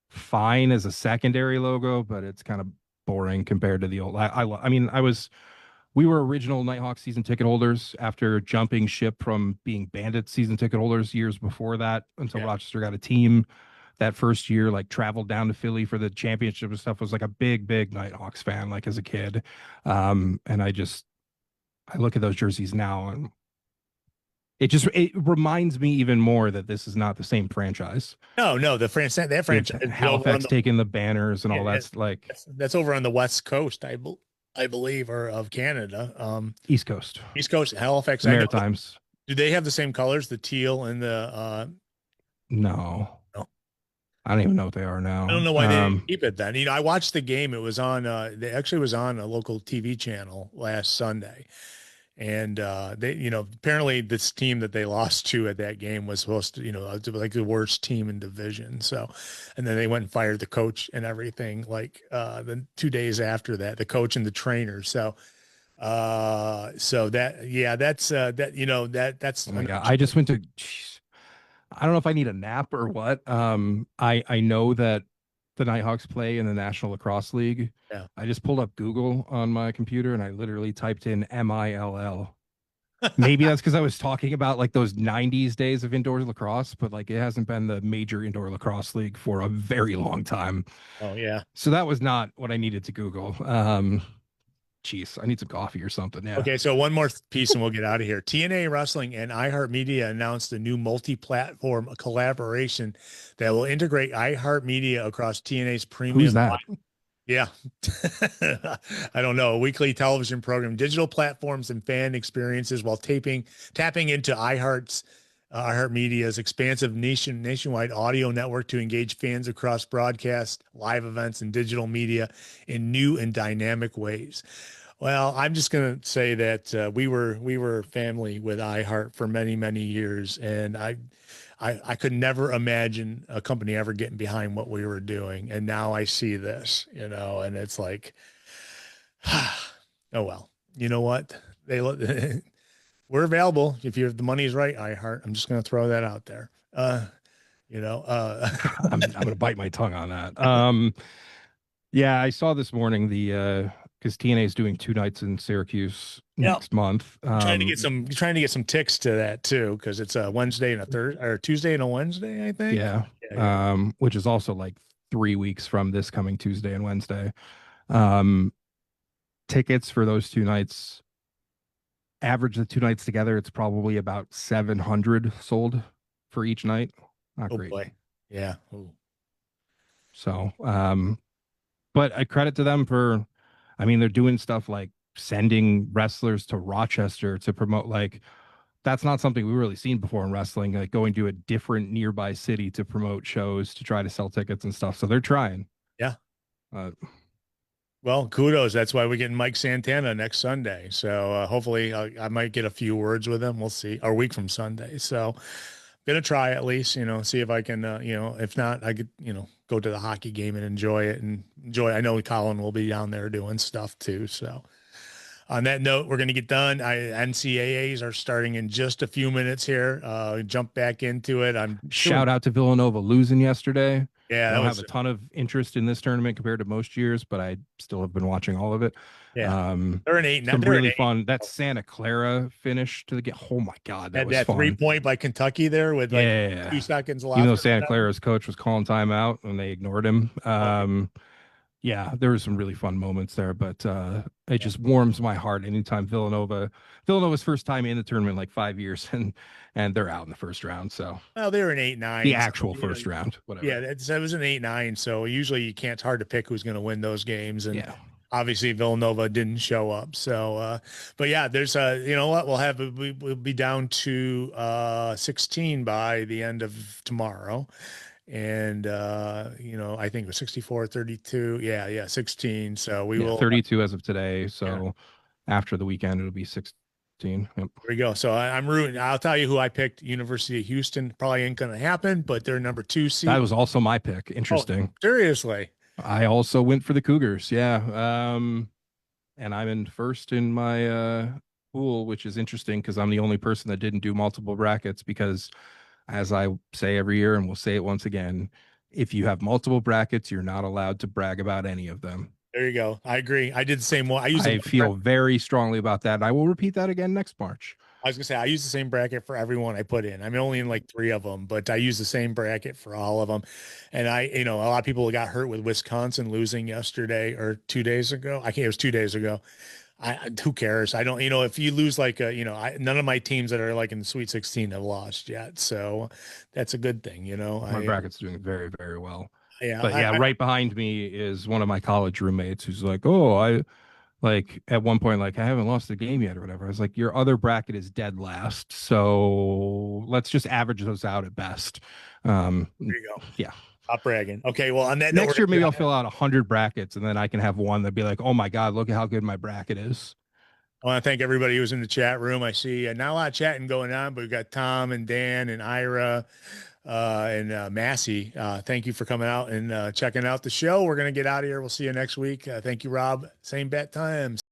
fine as a secondary logo, but it's kind of boring compared to the old. We were original Nighthawks season ticket holders after jumping ship from being Bandits season ticket holders years before that until Rochester got a team. That first year, traveled down to Philly for the championship and stuff. Was a big Nighthawks fan, as a kid. And I look at those jerseys now and it reminds me even more that this is not the same franchise. No, that franchise. Halifax taking the banners and all that's that's over on the West Coast, I believe, or of Canada. East Coast, Halifax, Maritimes. Do they have the same colors, the teal and the? No. I don't even know what they are now. I don't know why they didn't keep it then. I watched the game. It was on. They actually was on a local TV channel last Sunday. And they, apparently this team that they lost to at that game was supposed to, the worst team in division. So, and then they went and fired the coach and everything. Then 2 days after that, the coach and the trainer. So, that's that's. Oh my God. I just went to. I don't know if I need a nap or what. I know that the Nighthawks play in the National Lacrosse League. Yeah. I just pulled up Google on my computer and I literally typed in MILL. Maybe that's because I was talking about those 90s days of indoor lacrosse, but it hasn't been the major indoor lacrosse league for a very long time. Oh yeah. So that was not what I needed to Google. Jeez, I need some coffee or something. Yeah. Okay, so one more piece and we'll get out of here. TNA Wrestling and iHeartMedia announced a new multi-platform collaboration that will integrate iHeartMedia across TNA's premium. Who's that? Yeah. I don't know. A weekly television program, digital platforms, and fan experiences while tapping into iHeartMedia's expansive nationwide audio network to engage fans across broadcast, live events, and digital media in new and dynamic ways. Well, I'm just going to say that we were family with iHeart for many, many years, and I could never imagine a company ever getting behind what we were doing. And now I see this, and it's like, oh, well, you know what? We're available if the money's right, iHeart. I'm just going to throw that out there. I'm going to bite my tongue on that. Yeah, I saw this morning because TNA is doing 2 nights in Syracuse next month. Trying to get some ticks to that too, because it's a Wednesday and a Thursday or Tuesday and a Wednesday, I think. Yeah. Which is also 3 weeks from this coming Tuesday and Wednesday. Tickets for those 2 nights, average the 2 nights together, it's probably about 700 sold for each night. Not great. Boy. Yeah. Ooh. So, but I credit to them for, they're doing stuff like sending wrestlers to Rochester to promote. That's not something we've really seen before in wrestling, going to a different nearby city to promote shows, to try to sell tickets and stuff. So they're trying. Yeah. Well, kudos. That's why we're getting Mike Santana next Sunday. So hopefully I might get a few words with him. We'll see. Or a week from Sunday. So gonna try at least, see if I can, if not, I could, go to the hockey game and enjoy it and enjoy. I know Colin will be down there doing stuff too. So on that note, we're gonna get done. NCAAs are starting in just a few minutes here. Jump back into it. Shout out to Villanova losing yesterday. Yeah, I that don't was have a ton of interest in this tournament compared to most years, but I still have been watching all of it. yeah. They're an 8. Some They're an really 8. fun. That Santa Clara finish to the game. Oh my God, that was That fun. 3-point by Kentucky there with like Yeah. 2 seconds left. Even though Santa Clara's coach was calling timeout and they ignored him. Yeah, there were some really fun moments there, but it just warms my heart anytime Villanova's first time in the tournament in like 5 years, and they're out in the first round. So Well, they were an 8-9. the actual first round, whatever. Yeah, it was an 8-9. So usually it's hard to pick who's going to win those games. And Yeah. obviously Villanova didn't show up. So, but yeah, there's you know what, we'll be down to 16 by the end of tomorrow. And, I think it was 64, 32. Yeah, 16. So we will 32 as of today. So after the weekend, it'll be 16. Yep. There we go. So I'm rooting. I'll tell you who I picked. University of Houston probably ain't going to happen, but they're number 2 seed. That was also my pick. Interesting. Oh, seriously. I also went for the Cougars. Yeah. And I'm in first in my pool, which is interesting because I'm the only person that didn't do multiple brackets because, as I say every year, and we'll say it once again, if you have multiple brackets, you're not allowed to brag about any of them. There you go. I agree. I did the same one. I feel very strongly about that. And I will repeat that again next March. I was gonna say I use the same bracket for everyone I put in. I'm only in like 3 of them, but I use the same bracket for all of them. And a lot of people got hurt with Wisconsin losing yesterday or 2 days ago. It was 2 days ago. Who cares? I don't, if you lose like none of my teams that are like in the Sweet 16 have lost yet. So that's a good thing, My bracket's doing very, very well. Yeah. But yeah, right behind me is one of my college roommates who's like, oh, I like at one point, like I haven't lost a game yet or whatever. I was like, your other bracket is dead last. So let's just average those out at best. There you go. Yeah. Stop bragging. Okay. Well, on that next year, maybe I'll fill out 100 brackets and then I can have one that'd be like, oh my God, look at how good my bracket is. I want to thank everybody who's in the chat room. I see not a lot of chatting going on, but we've got Tom and Dan and Ira and Massey. Thank you for coming out and checking out the show. We're going to get out of here. We'll see you next week. Thank you, Rob. Same bat times.